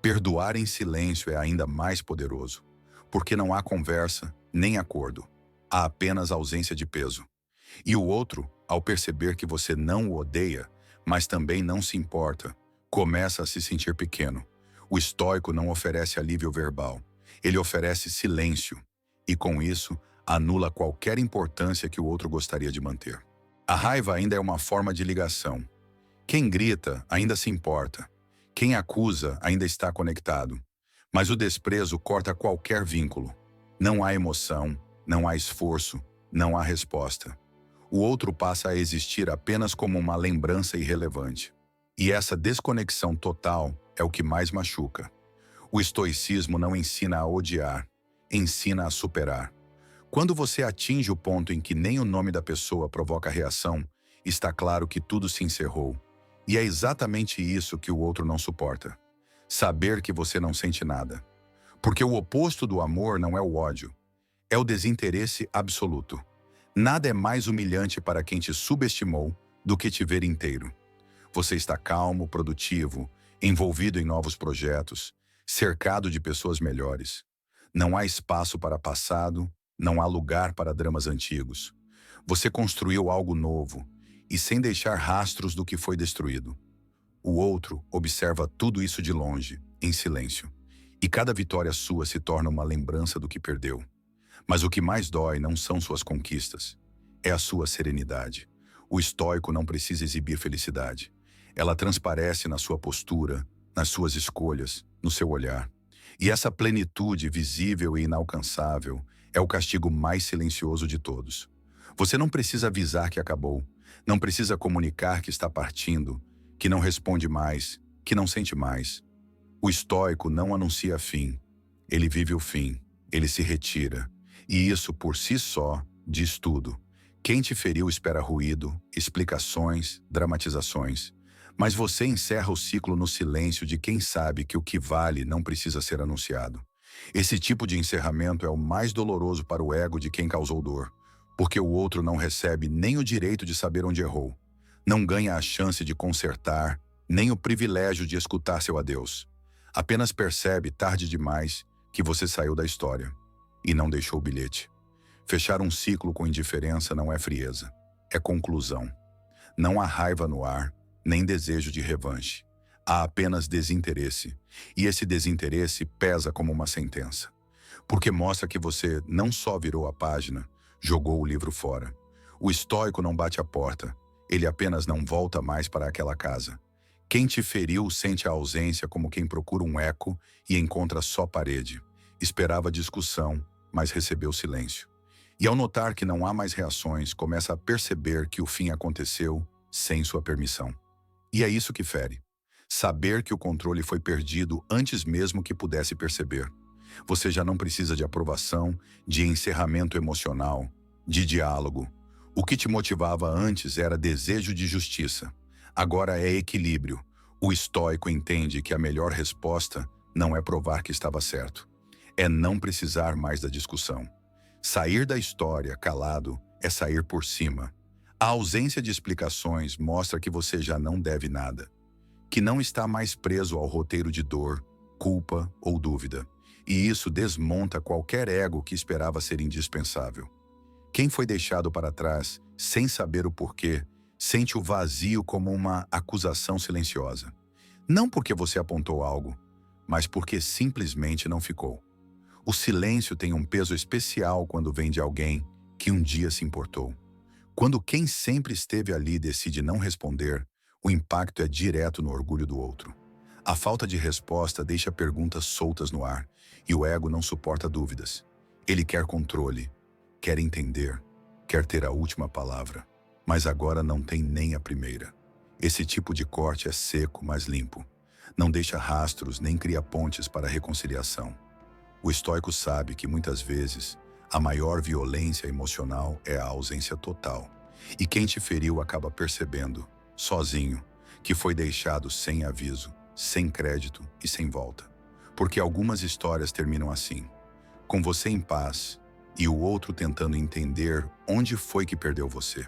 Perdoar em silêncio é ainda mais poderoso, porque não há conversa nem acordo. Há apenas ausência de peso. E o outro, ao perceber que você não o odeia, mas também não se importa, Começa a se sentir pequeno. O estoico não oferece alívio verbal. Ele oferece silêncio. E com isso, anula qualquer importância que o outro gostaria de manter. A raiva ainda é uma forma de ligação. Quem grita ainda se importa. Quem acusa ainda está conectado. Mas o desprezo corta qualquer vínculo. Não há emoção, não há esforço, não há resposta. O outro passa a existir apenas como uma lembrança irrelevante. E essa desconexão total é o que mais machuca. O estoicismo não ensina a odiar, ensina a superar. Quando você atinge o ponto em que nem o nome da pessoa provoca reação, está claro que tudo se encerrou. E é exatamente isso que o outro não suporta. Saber que você não sente nada. Porque o oposto do amor não é o ódio, é o desinteresse absoluto. Nada é mais humilhante para quem te subestimou do que te ver inteiro. Você está calmo, produtivo, envolvido em novos projetos, cercado de pessoas melhores. Não há espaço para passado, não há lugar para dramas antigos. Você construiu algo novo e sem deixar rastros do que foi destruído. O outro observa tudo isso de longe, em silêncio. E cada vitória sua se torna uma lembrança do que perdeu. Mas o que mais dói não são suas conquistas, é a sua serenidade. O estoico não precisa exibir felicidade. Ela transparece na sua postura, nas suas escolhas, no seu olhar. E essa plenitude visível e inalcançável é o castigo mais silencioso de todos. Você não precisa avisar que acabou, não precisa comunicar que está partindo, que não responde mais, que não sente mais. O estoico não anuncia fim, ele vive o fim, ele se retira. E isso por si só diz tudo. Quem te feriu espera ruído, explicações, dramatizações. Mas você encerra o ciclo no silêncio de quem sabe que o que vale não precisa ser anunciado. Esse tipo de encerramento é o mais doloroso para o ego de quem causou dor, porque o outro não recebe nem o direito de saber onde errou, não ganha a chance de consertar, nem o privilégio de escutar seu adeus. Apenas percebe, tarde demais, que você saiu da história e não deixou o bilhete. Fechar um ciclo com indiferença não é frieza, é conclusão. Não há raiva no ar, nem desejo de revanche. Há apenas desinteresse, e esse desinteresse pesa como uma sentença. Porque mostra que você não só virou a página, jogou o livro fora. O estoico não bate a porta, ele apenas não volta mais para aquela casa. Quem te feriu sente a ausência como quem procura um eco e encontra só parede. Esperava discussão, mas recebeu silêncio. E ao notar que não há mais reações, começa a perceber que o fim aconteceu sem sua permissão. E é isso que fere. Saber que o controle foi perdido antes mesmo que pudesse perceber. Você já não precisa de aprovação, de encerramento emocional, de diálogo. O que te motivava antes era desejo de justiça. Agora é equilíbrio. O estoico entende que a melhor resposta não é provar que estava certo. É não precisar mais da discussão. Sair da história calado é sair por cima. A ausência de explicações mostra que você já não deve nada, que não está mais preso ao roteiro de dor, culpa ou dúvida. E isso desmonta qualquer ego que esperava ser indispensável. Quem foi deixado para trás, sem saber o porquê, sente o vazio como uma acusação silenciosa. Não porque você apontou algo, mas porque simplesmente não ficou. O silêncio tem um peso especial quando vem de alguém que um dia se importou. Quando quem sempre esteve ali decide não responder, o impacto é direto no orgulho do outro. A falta de resposta deixa perguntas soltas no ar, e o ego não suporta dúvidas. Ele quer controle, quer entender, quer ter a última palavra, mas agora não tem nem a primeira. Esse tipo de corte é seco, mas limpo. Não deixa rastros nem cria pontes para a reconciliação. O estoico sabe que muitas vezes a maior violência emocional é a ausência total. E quem te feriu acaba percebendo, sozinho, que foi deixado sem aviso, sem crédito e sem volta. Porque algumas histórias terminam assim, com você em paz e o outro tentando entender onde foi que perdeu você.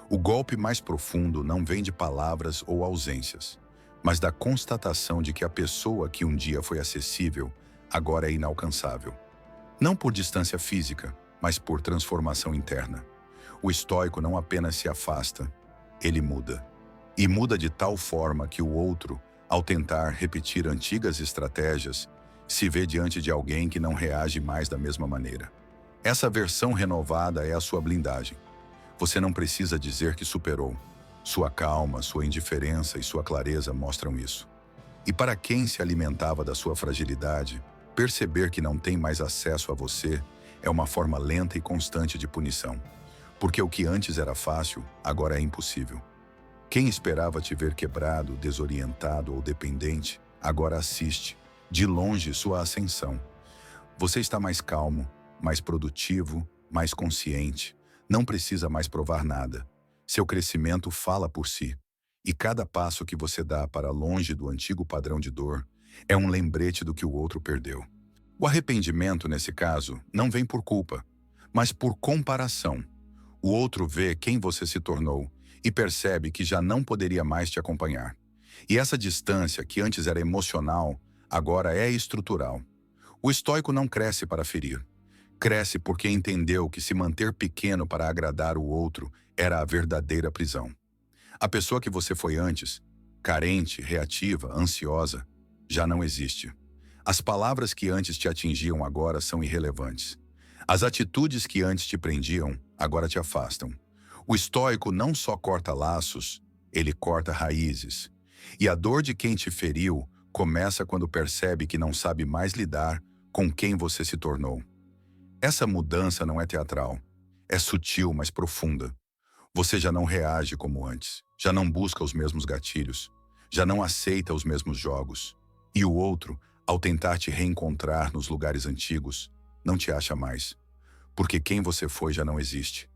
O golpe mais profundo não vem de palavras ou ausências, mas da constatação de que a pessoa que um dia foi acessível agora é inalcançável. Não por distância física, mas por transformação interna. O estoico não apenas se afasta, ele muda. E muda de tal forma que o outro, Ao tentar repetir antigas estratégias, se vê diante de alguém que não reage mais da mesma maneira. Essa versão renovada é a sua blindagem. Você não precisa dizer que superou. Sua calma, sua indiferença e sua clareza mostram isso. E para quem se alimentava da sua fragilidade, perceber que não tem mais acesso a você é uma forma lenta e constante de punição. Porque o que antes era fácil, agora é impossível. Quem esperava te ver quebrado, desorientado ou dependente, agora assiste, de longe, sua ascensão. Você está mais calmo, mais produtivo, mais consciente. Não precisa mais provar nada. Seu crescimento fala por si. E cada passo que você dá para longe do antigo padrão de dor é um lembrete do que o outro perdeu. O arrependimento, nesse caso, não vem por culpa, mas por comparação. O outro vê quem você se tornou e percebe que já não poderia mais te acompanhar. E essa distância, que antes era emocional, agora é estrutural. O estoico não cresce para ferir. Cresce porque entendeu que se manter pequeno para agradar o outro era a verdadeira prisão. A pessoa que você foi antes, carente, reativa, ansiosa, já não existe. As palavras que antes te atingiam agora são irrelevantes. As atitudes que antes te prendiam, agora te afastam. O estoico não só corta laços, ele corta raízes. E a dor de quem te feriu começa quando percebe que não sabe mais lidar com quem você se tornou. Essa mudança não é teatral. É sutil, mas profunda. Você já não reage como antes. Já não busca os mesmos gatilhos. Já não aceita os mesmos jogos. E o outro, ao tentar te reencontrar nos lugares antigos, não te acha mais. Porque quem você foi já não existe.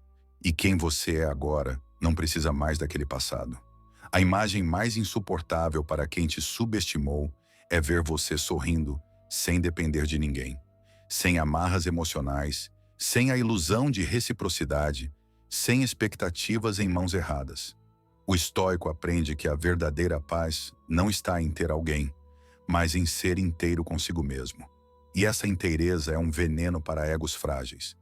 E quem você é agora não precisa mais daquele passado. A imagem mais insuportável para quem te subestimou é ver você sorrindo sem depender de ninguém. Sem amarras emocionais, sem a ilusão de reciprocidade, sem expectativas em mãos erradas. O estoico aprende que a verdadeira paz não está em ter alguém, mas em ser inteiro consigo mesmo. E essa inteireza é um veneno para egos frágeis.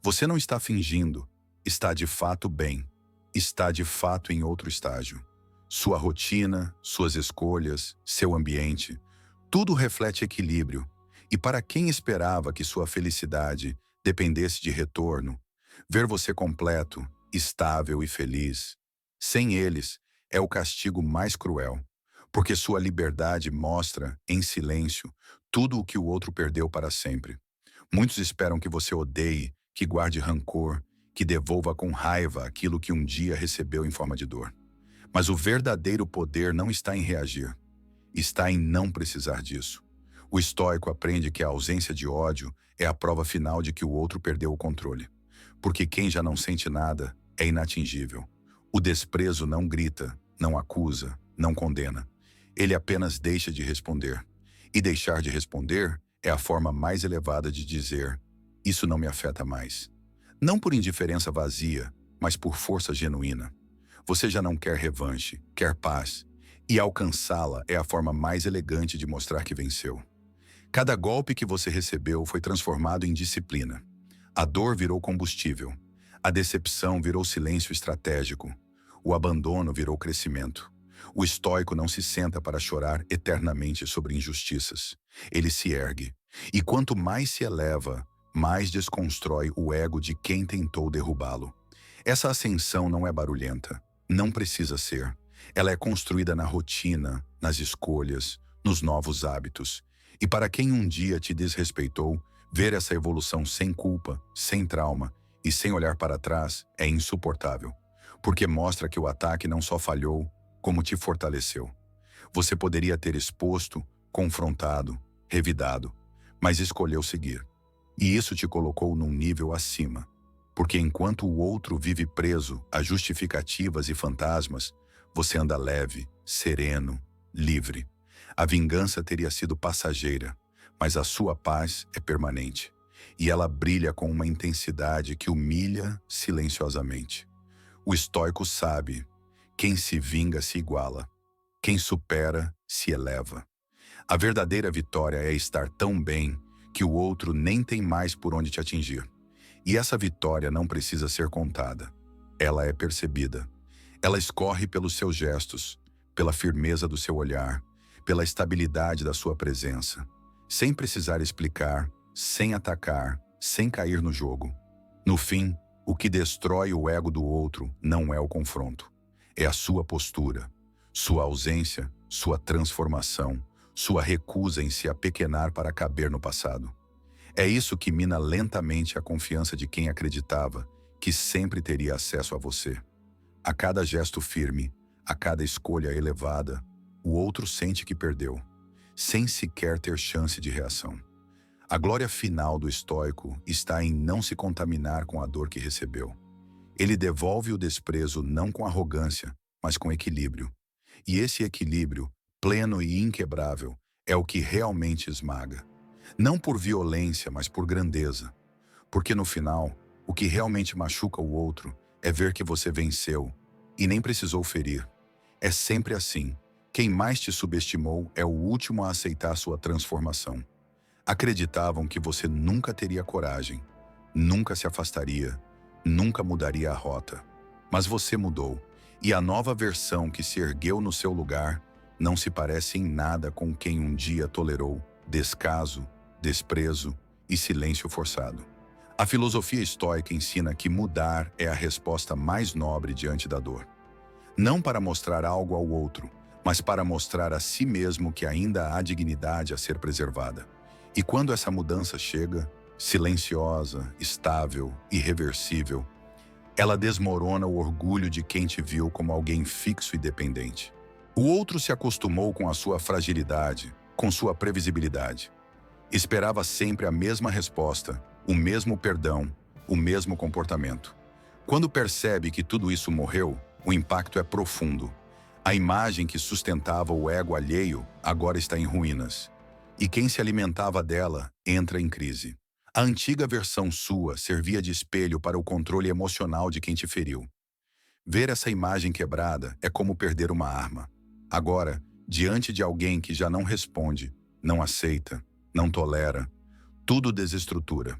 Você não está fingindo, está de fato bem, está de fato em outro estágio. Sua rotina, suas escolhas, seu ambiente, tudo reflete equilíbrio. E para quem esperava que sua felicidade dependesse de retorno, ver você completo, estável e feliz, sem eles, é o castigo mais cruel, porque sua liberdade mostra, em silêncio, tudo o que o outro perdeu para sempre. Muitos esperam que você odeie, que guarde rancor, que devolva com raiva aquilo que um dia recebeu em forma de dor. Mas o verdadeiro poder não está em reagir, está em não precisar disso. O estoico aprende que a ausência de ódio é a prova final de que o outro perdeu o controle. Porque quem já não sente nada é inatingível. O desprezo não grita, não acusa, não condena. Ele apenas deixa de responder. E deixar de responder é a forma mais elevada de dizer: isso não me afeta mais. Não por indiferença vazia, mas por força genuína. Você já não quer revanche, quer paz. E alcançá-la é a forma mais elegante de mostrar que venceu. Cada golpe que você recebeu foi transformado em disciplina. A dor virou combustível. A decepção virou silêncio estratégico. O abandono virou crescimento. O estoico não se senta para chorar eternamente sobre injustiças. Ele se ergue. E quanto mais se eleva, mais desconstrói o ego de quem tentou derrubá-lo. Essa ascensão não é barulhenta. Não precisa ser. Ela é construída na rotina, nas escolhas, nos novos hábitos. E para quem um dia te desrespeitou, ver essa evolução sem culpa, sem trauma e sem olhar para trás é insuportável. Porque mostra que o ataque não só falhou, como te fortaleceu. Você poderia ter exposto, confrontado, revidado, mas escolheu seguir. E isso te colocou num nível acima. Porque enquanto o outro vive preso a justificativas e fantasmas, você anda leve, sereno, livre. A vingança teria sido passageira, mas a sua paz é permanente. E ela brilha com uma intensidade que humilha silenciosamente. O estoico sabe: quem se vinga se iguala. Quem supera se eleva. A verdadeira vitória é estar tão bem que o outro nem tem mais por onde te atingir. E essa vitória não precisa ser contada. Ela é percebida. Ela escorre pelos seus gestos, pela firmeza do seu olhar, pela estabilidade da sua presença, sem precisar explicar, sem atacar, sem cair no jogo. No fim, o que destrói o ego do outro não é o confronto, é a sua postura, sua ausência, sua transformação, sua recusa em se apequenar para caber no passado. É isso que mina lentamente a confiança de quem acreditava que sempre teria acesso a você. A cada gesto firme, a cada escolha elevada, o outro sente que perdeu, sem sequer ter chance de reação. A glória final do estoico está em não se contaminar com a dor que recebeu. Ele devolve o desprezo não com arrogância, mas com equilíbrio. E esse equilíbrio, pleno e inquebrável, é o que realmente esmaga. Não por violência, mas por grandeza. Porque no final, o que realmente machuca o outro é ver que você venceu e nem precisou ferir. É sempre assim. Quem mais te subestimou é o último a aceitar sua transformação. Acreditavam que você nunca teria coragem, nunca se afastaria, nunca mudaria a rota. Mas você mudou, e a nova versão que se ergueu no seu lugar não se parece em nada com quem um dia tolerou descaso, desprezo e silêncio forçado. A filosofia estoica ensina que mudar é a resposta mais nobre diante da dor. Não para mostrar algo ao outro, mas para mostrar a si mesmo que ainda há dignidade a ser preservada. E quando essa mudança chega, silenciosa, estável, irreversível, ela desmorona o orgulho de quem te viu como alguém fixo e dependente. O outro se acostumou com a sua fragilidade, com sua previsibilidade. Esperava sempre a mesma resposta, o mesmo perdão, o mesmo comportamento. Quando percebe que tudo isso morreu, o impacto é profundo. A imagem que sustentava o ego alheio agora está em ruínas. E quem se alimentava dela entra em crise. A antiga versão sua servia de espelho para o controle emocional de quem te feriu. Ver essa imagem quebrada é como perder uma arma. Agora, diante de alguém que já não responde, não aceita, não tolera, tudo desestrutura.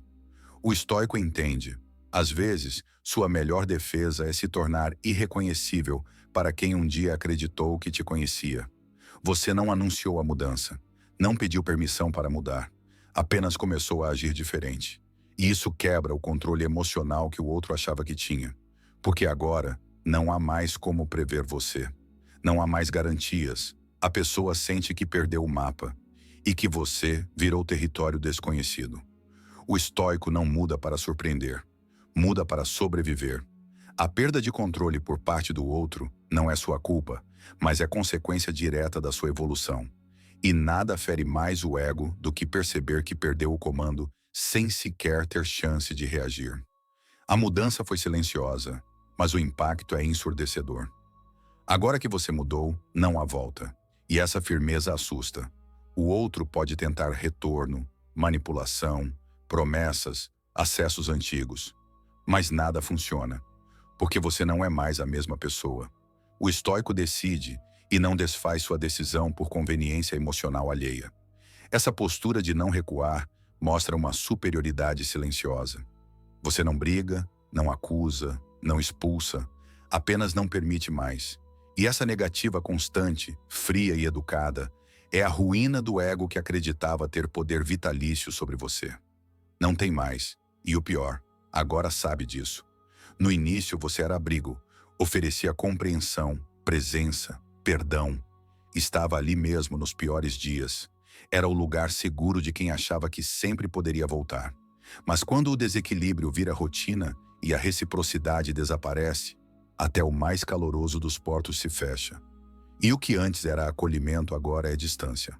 O estoico entende. Às vezes, sua melhor defesa é se tornar irreconhecível para quem um dia acreditou que te conhecia. Você não anunciou a mudança. Não pediu permissão para mudar, apenas começou a agir diferente. E isso quebra o controle emocional que o outro achava que tinha. Porque agora, não há mais como prever você. Não há mais garantias. A pessoa sente que perdeu o mapa e que você virou território desconhecido. O estoico não muda para surpreender, muda para sobreviver. A perda de controle por parte do outro não é sua culpa, mas é consequência direta da sua evolução. E nada fere mais o ego do que perceber que perdeu o comando sem sequer ter chance de reagir. A mudança foi silenciosa, mas o impacto é ensurdecedor. Agora que você mudou, não há volta. E essa firmeza assusta. O outro pode tentar retorno, manipulação, promessas, acessos antigos. Mas nada funciona, porque você não é mais a mesma pessoa. O estoico decide e não desfaz sua decisão por conveniência emocional alheia. Essa postura de não recuar mostra uma superioridade silenciosa. Você não briga, não acusa, não expulsa, apenas não permite mais. E essa negativa constante, fria e educada, é a ruína do ego que acreditava ter poder vitalício sobre você. Não tem mais, e o pior, agora sabe disso. No início você era abrigo, oferecia compreensão, presença, perdão. Estava ali mesmo nos piores dias. Era o lugar seguro de quem achava que sempre poderia voltar. Mas quando o desequilíbrio vira rotina e a reciprocidade desaparece, até o mais caloroso dos portos se fecha. E o que antes era acolhimento agora é distância.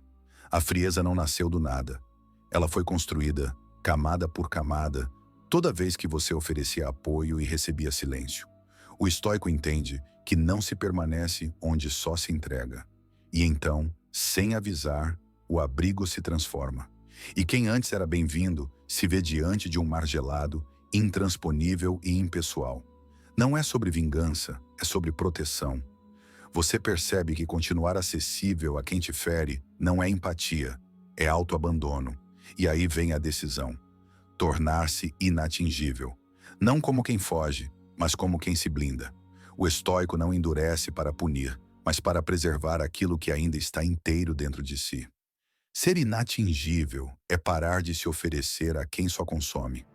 A frieza não nasceu do nada. Ela foi construída, camada por camada, toda vez que você oferecia apoio e recebia silêncio. O estoico entende que não se permanece onde só se entrega. E então, sem avisar, o abrigo se transforma. E quem antes era bem-vindo se vê diante de um mar gelado, intransponível e impessoal. Não é sobre vingança, é sobre proteção. Você percebe que continuar acessível a quem te fere não é empatia, é autoabandono. E aí vem a decisão: tornar-se inatingível. Não como quem foge, mas como quem se blinda. O estoico não endurece para punir, mas para preservar aquilo que ainda está inteiro dentro de si. Ser inatingível é parar de se oferecer a quem só consome.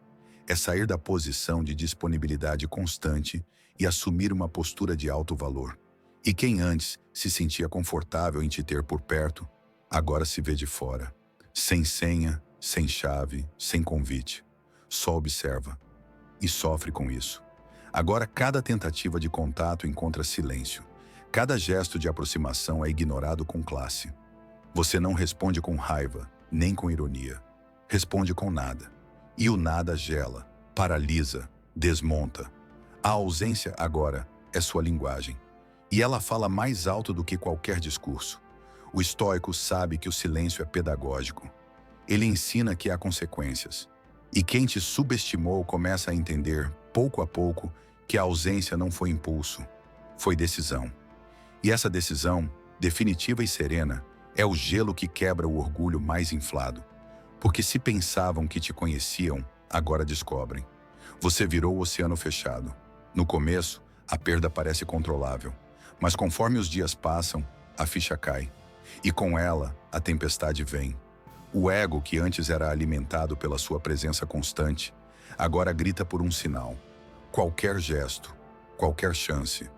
É sair da posição de disponibilidade constante e assumir uma postura de alto valor. E quem antes se sentia confortável em te ter por perto, agora se vê de fora. Sem senha, sem chave, sem convite. Só observa. E sofre com isso. Agora cada tentativa de contato encontra silêncio. Cada gesto de aproximação é ignorado com classe. Você não responde com raiva, nem com ironia. Responde com nada. E o nada gela, paralisa, desmonta. A ausência agora é sua linguagem. E ela fala mais alto do que qualquer discurso. O estoico sabe que o silêncio é pedagógico. Ele ensina que há consequências. E quem te subestimou começa a entender, pouco a pouco, que a ausência não foi impulso, foi decisão. E essa decisão, definitiva e serena, é o gelo que quebra o orgulho mais inflado. Porque se pensavam que te conheciam, agora descobrem. Você virou o oceano fechado. No começo, a perda parece controlável. Mas conforme os dias passam, a ficha cai. E com ela, a tempestade vem. O ego, que antes era alimentado pela sua presença constante, agora grita por um sinal. Qualquer gesto, qualquer chance.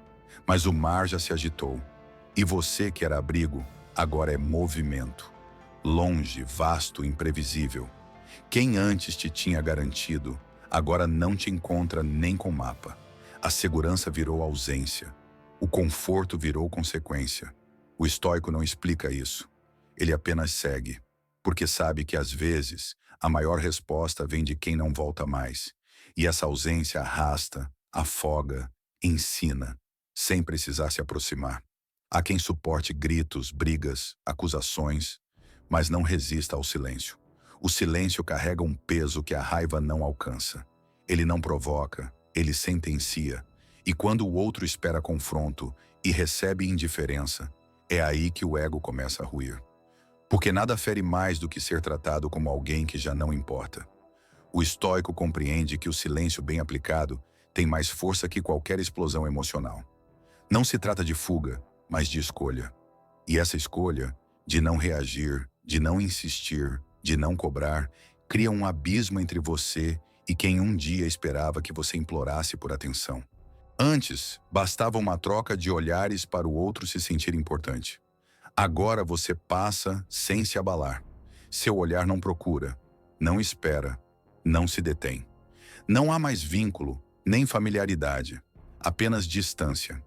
Mas o mar já se agitou. E você, que era abrigo, agora é movimento. Longe, vasto, imprevisível. Quem antes te tinha garantido, agora não te encontra nem com mapa. A segurança virou ausência. O conforto virou consequência. O estoico não explica isso. Ele apenas segue. Porque sabe que, às vezes, a maior resposta vem de quem não volta mais. E essa ausência arrasta, afoga, ensina, sem precisar se aproximar. Há quem suporte gritos, brigas, acusações, mas não resista ao silêncio. O silêncio carrega um peso que a raiva não alcança. Ele não provoca, ele sentencia. E quando o outro espera confronto e recebe indiferença, é aí que o ego começa a ruir. Porque nada fere mais do que ser tratado como alguém que já não importa. O estoico compreende que o silêncio bem aplicado tem mais força que qualquer explosão emocional. Não se trata de fuga, mas de escolha. E essa escolha, de não reagir, de não insistir, de não cobrar, cria um abismo entre você e quem um dia esperava que você implorasse por atenção. Antes, bastava uma troca de olhares para o outro se sentir importante. Agora você passa sem se abalar. Seu olhar não procura, não espera, não se detém. Não há mais vínculo, nem familiaridade, apenas distância.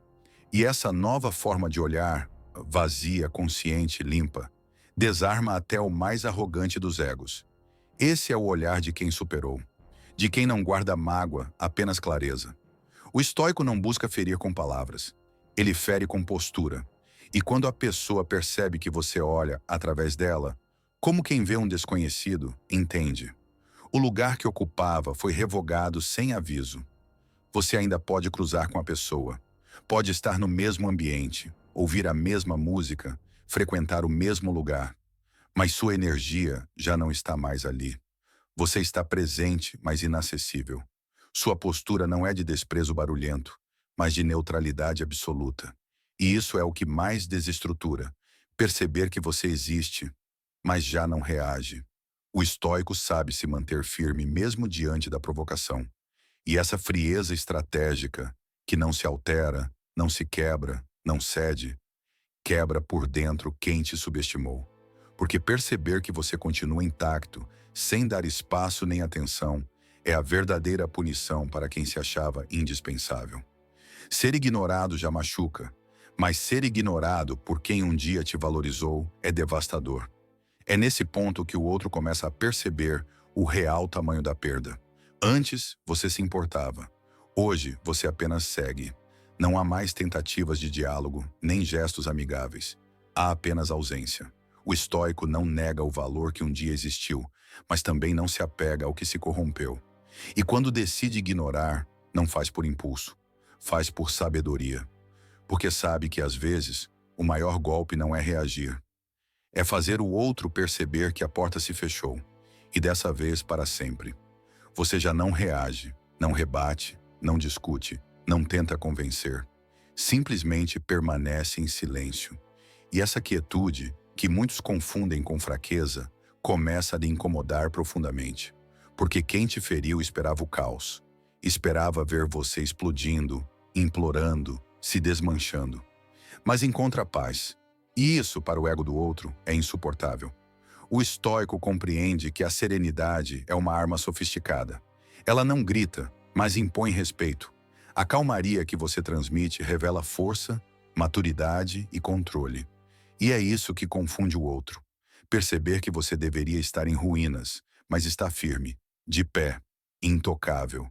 E essa nova forma de olhar, vazia, consciente, limpa, desarma até o mais arrogante dos egos. Esse é o olhar de quem superou, de quem não guarda mágoa, apenas clareza. O estoico não busca ferir com palavras, ele fere com postura. E quando a pessoa percebe que você olha através dela, como quem vê um desconhecido, entende. O lugar que ocupava foi revogado sem aviso. Você ainda pode cruzar com a pessoa, pode estar no mesmo ambiente, ouvir a mesma música, frequentar o mesmo lugar, mas sua energia já não está mais ali. Você está presente, mas inacessível. Sua postura não é de desprezo barulhento, mas de neutralidade absoluta. E isso é o que mais desestrutura, perceber que você existe, mas já não reage. O estoico sabe se manter firme mesmo diante da provocação. E essa frieza estratégica, que não se altera, não se quebra, não cede, quebra por dentro quem te subestimou. Porque perceber que você continua intacto, sem dar espaço nem atenção, é a verdadeira punição para quem se achava indispensável. Ser ignorado já machuca, mas ser ignorado por quem um dia te valorizou é devastador. É nesse ponto que o outro começa a perceber o real tamanho da perda. Antes, você se importava. Hoje, você apenas segue. Não há mais tentativas de diálogo, nem gestos amigáveis. Há apenas ausência. O estoico não nega o valor que um dia existiu, mas também não se apega ao que se corrompeu. E quando decide ignorar, não faz por impulso, faz por sabedoria. Porque sabe que, às vezes, o maior golpe não é reagir. É fazer o outro perceber que a porta se fechou, e dessa vez para sempre. Você já não reage, não rebate, não discute, não tenta convencer. Simplesmente permanece em silêncio. E essa quietude, que muitos confundem com fraqueza, começa a lhe incomodar profundamente. Porque quem te feriu esperava o caos. Esperava ver você explodindo, implorando, se desmanchando. Mas encontra a paz. E isso, para o ego do outro, é insuportável. O estoico compreende que a serenidade é uma arma sofisticada. Ela não grita, mas impõe respeito. A calmaria que você transmite revela força, maturidade e controle. E é isso que confunde o outro. Perceber que você deveria estar em ruínas, mas está firme, de pé, intocável.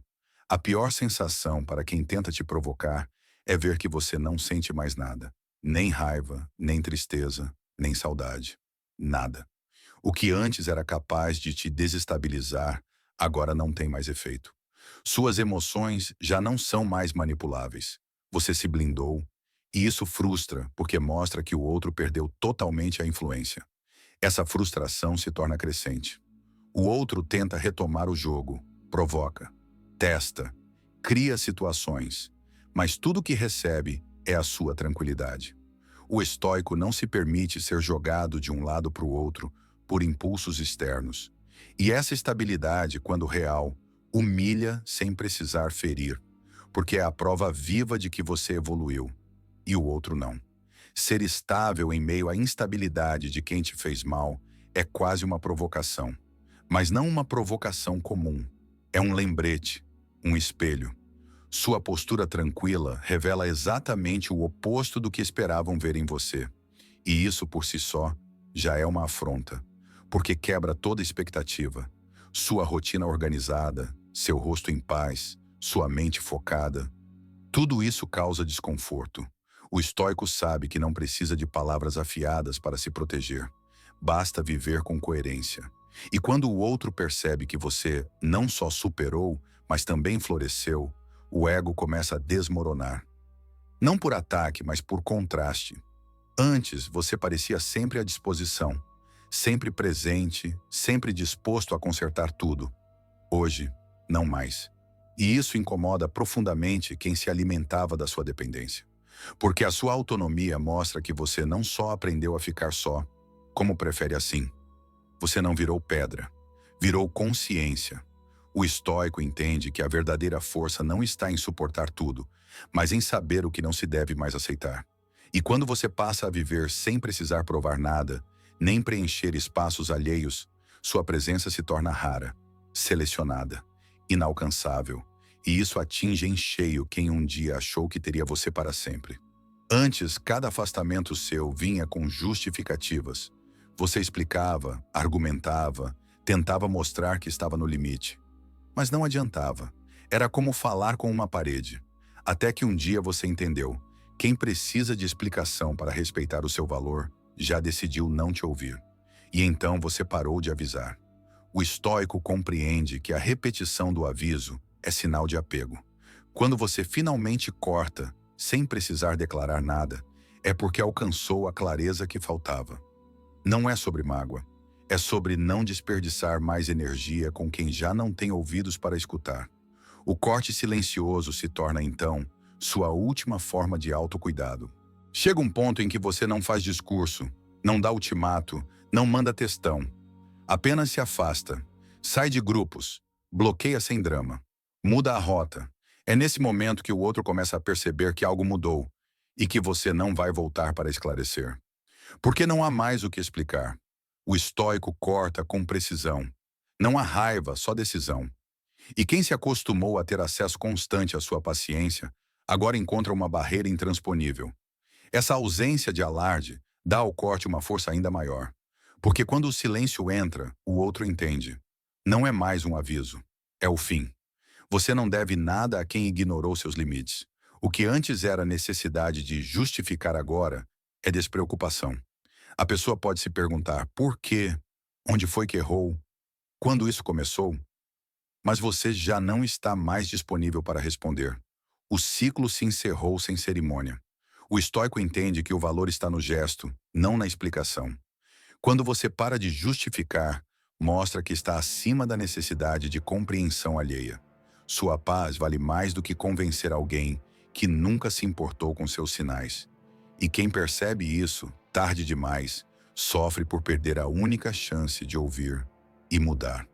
A pior sensação para quem tenta te provocar é ver que você não sente mais nada. Nem raiva, nem tristeza, nem saudade. Nada. O que antes era capaz de te desestabilizar, agora não tem mais efeito. Suas emoções já não são mais manipuláveis. Você se blindou, e isso frustra porque mostra que o outro perdeu totalmente a influência. Essa frustração se torna crescente. O outro tenta retomar o jogo, provoca, testa, cria situações, mas tudo que recebe é a sua tranquilidade. O estoico não se permite ser jogado de um lado para o outro por impulsos externos. E essa estabilidade, quando real, humilha sem precisar ferir, porque é a prova viva de que você evoluiu, e o outro não. Ser estável em meio à instabilidade de quem te fez mal é quase uma provocação, mas não uma provocação comum. É um lembrete, um espelho. Sua postura tranquila revela exatamente o oposto do que esperavam ver em você. E isso por si só já é uma afronta, porque quebra toda expectativa. Sua rotina organizada, seu rosto em paz, sua mente focada. Tudo isso causa desconforto. O estoico sabe que não precisa de palavras afiadas para se proteger. Basta viver com coerência. E quando o outro percebe que você não só superou, mas também floresceu, o ego começa a desmoronar. Não por ataque, mas por contraste. Antes, você parecia sempre à disposição, sempre presente, sempre disposto a consertar tudo. Hoje, não mais. E isso incomoda profundamente quem se alimentava da sua dependência. Porque a sua autonomia mostra que você não só aprendeu a ficar só, como prefere assim. Você não virou pedra, virou consciência. O estoico entende que a verdadeira força não está em suportar tudo, mas em saber o que não se deve mais aceitar. E quando você passa a viver sem precisar provar nada, nem preencher espaços alheios, sua presença se torna rara, selecionada, inalcançável. E isso atinge em cheio quem um dia achou que teria você para sempre. Antes, cada afastamento seu vinha com justificativas. Você explicava, argumentava, tentava mostrar que estava no limite. Mas não adiantava. Era como falar com uma parede. Até que um dia você entendeu. Quem precisa de explicação para respeitar o seu valor, já decidiu não te ouvir. E então você parou de avisar. O estoico compreende que a repetição do aviso é sinal de apego. Quando você finalmente corta, sem precisar declarar nada, é porque alcançou a clareza que faltava. Não é sobre mágoa. É sobre não desperdiçar mais energia com quem já não tem ouvidos para escutar. O corte silencioso se torna, então, sua última forma de autocuidado. Chega um ponto em que você não faz discurso, não dá ultimato, não manda textão. Apenas se afasta, sai de grupos, bloqueia sem drama, muda a rota. É nesse momento que o outro começa a perceber que algo mudou e que você não vai voltar para esclarecer. Porque não há mais o que explicar. O estoico corta com precisão. Não há raiva, só decisão. E quem se acostumou a ter acesso constante à sua paciência, agora encontra uma barreira intransponível. Essa ausência de alarde dá ao corte uma força ainda maior. Porque quando o silêncio entra, o outro entende. Não é mais um aviso, é o fim. Você não deve nada a quem ignorou seus limites. O que antes era necessidade de justificar agora é despreocupação. A pessoa pode se perguntar por quê, onde foi que errou, quando isso começou, mas você já não está mais disponível para responder. O ciclo se encerrou sem cerimônia. O estoico entende que o valor está no gesto, não na explicação. Quando você para de justificar, mostra que está acima da necessidade de compreensão alheia. Sua paz vale mais do que convencer alguém que nunca se importou com seus sinais. E quem percebe isso, tarde demais, sofre por perder a única chance de ouvir e mudar.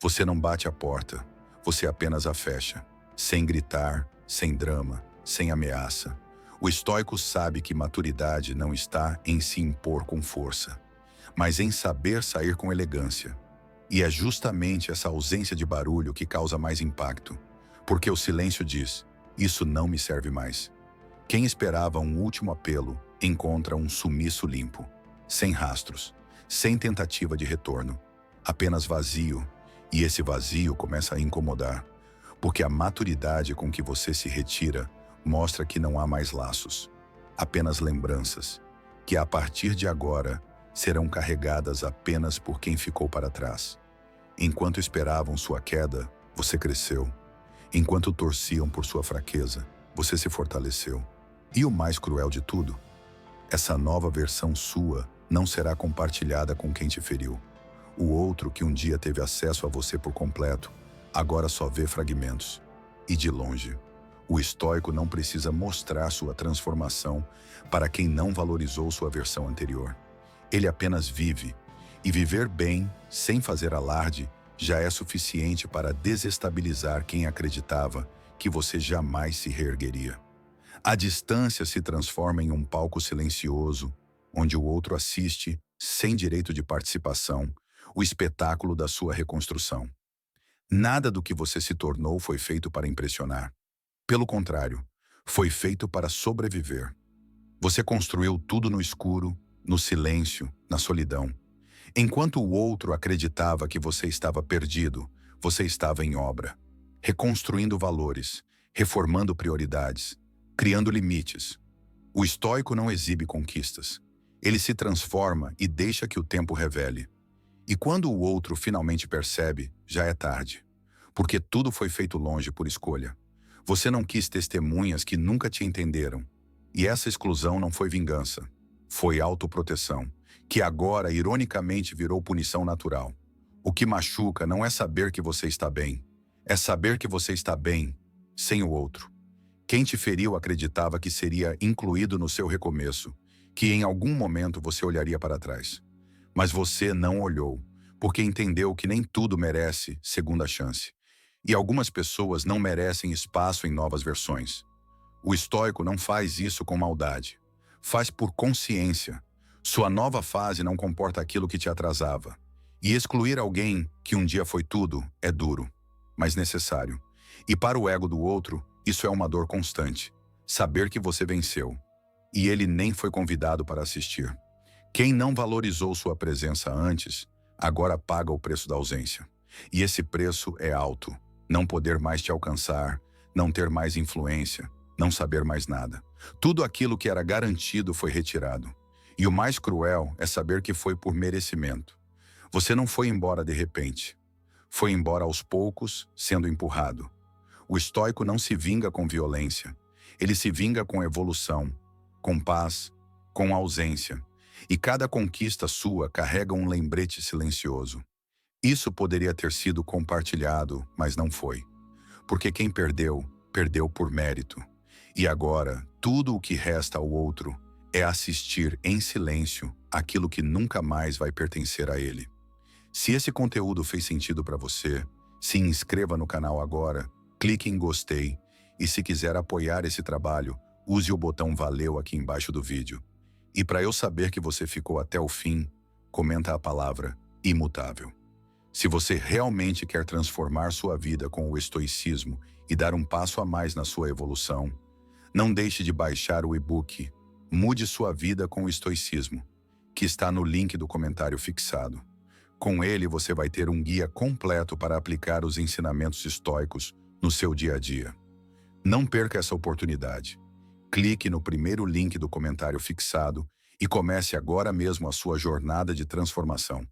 Você não bate a porta, você apenas a fecha, sem gritar, sem drama, sem ameaça. O estoico sabe que maturidade não está em se impor com força, mas em saber sair com elegância. E é justamente essa ausência de barulho que causa mais impacto, porque o silêncio diz: isso não me serve mais. Quem esperava um último apelo encontra um sumiço limpo, sem rastros, sem tentativa de retorno, apenas vazio, e esse vazio começa a incomodar, porque a maturidade com que você se retira mostra que não há mais laços, apenas lembranças, que a partir de agora serão carregadas apenas por quem ficou para trás. Enquanto esperavam sua queda, você cresceu. Enquanto torciam por sua fraqueza, você se fortaleceu. E o mais cruel de tudo, essa nova versão sua não será compartilhada com quem te feriu. O outro que um dia teve acesso a você por completo, agora só vê fragmentos. E de longe, o estoico não precisa mostrar sua transformação para quem não valorizou sua versão anterior. Ele apenas vive, e viver bem, sem fazer alarde, já é suficiente para desestabilizar quem acreditava que você jamais se reergueria. A distância se transforma em um palco silencioso, onde o outro assiste, sem direito de participação, o espetáculo da sua reconstrução. Nada do que você se tornou foi feito para impressionar. Pelo contrário, foi feito para sobreviver. Você construiu tudo no escuro, no silêncio, na solidão. Enquanto o outro acreditava que você estava perdido, você estava em obra, reconstruindo valores, reformando prioridades, criando limites. O estoico não exibe conquistas. Ele se transforma e deixa que o tempo revele. E quando o outro finalmente percebe, já é tarde. Porque tudo foi feito longe por escolha. Você não quis testemunhas que nunca te entenderam. E essa exclusão não foi vingança. Foi autoproteção, que agora, ironicamente, virou punição natural. O que machuca não é saber que você está bem. É saber que você está bem, sem o outro. Quem te feriu acreditava que seria incluído no seu recomeço, que em algum momento você olharia para trás. Mas você não olhou, porque entendeu que nem tudo merece segunda chance. E algumas pessoas não merecem espaço em novas versões. O estoico não faz isso com maldade. Faz por consciência. Sua nova fase não comporta aquilo que te atrasava. E excluir alguém que um dia foi tudo é duro, mas necessário. E para o ego do outro, isso é uma dor constante. Saber que você venceu. E ele nem foi convidado para assistir. Quem não valorizou sua presença antes, agora paga o preço da ausência. E esse preço é alto. Não poder mais te alcançar, não ter mais influência, não saber mais nada. Tudo aquilo que era garantido foi retirado. E o mais cruel é saber que foi por merecimento. Você não foi embora de repente. Foi embora aos poucos, sendo empurrado. O estoico não se vinga com violência. Ele se vinga com evolução, com paz, com ausência. E cada conquista sua carrega um lembrete silencioso. Isso poderia ter sido compartilhado, mas não foi. Porque quem perdeu, perdeu por mérito. E agora, tudo o que resta ao outro é assistir em silêncio aquilo que nunca mais vai pertencer a ele. Se esse conteúdo fez sentido para você, se inscreva no canal agora, clique em gostei e se quiser apoiar esse trabalho, use o botão valeu aqui embaixo do vídeo. E para eu saber que você ficou até o fim, comenta a palavra imutável. Se você realmente quer transformar sua vida com o estoicismo e dar um passo a mais na sua evolução, não deixe de baixar o e-book Mude Sua Vida com o Estoicismo, que está no link do comentário fixado. Com ele você vai ter um guia completo para aplicar os ensinamentos estoicos no seu dia a dia. Não perca essa oportunidade. Clique no primeiro link do comentário fixado e comece agora mesmo a sua jornada de transformação.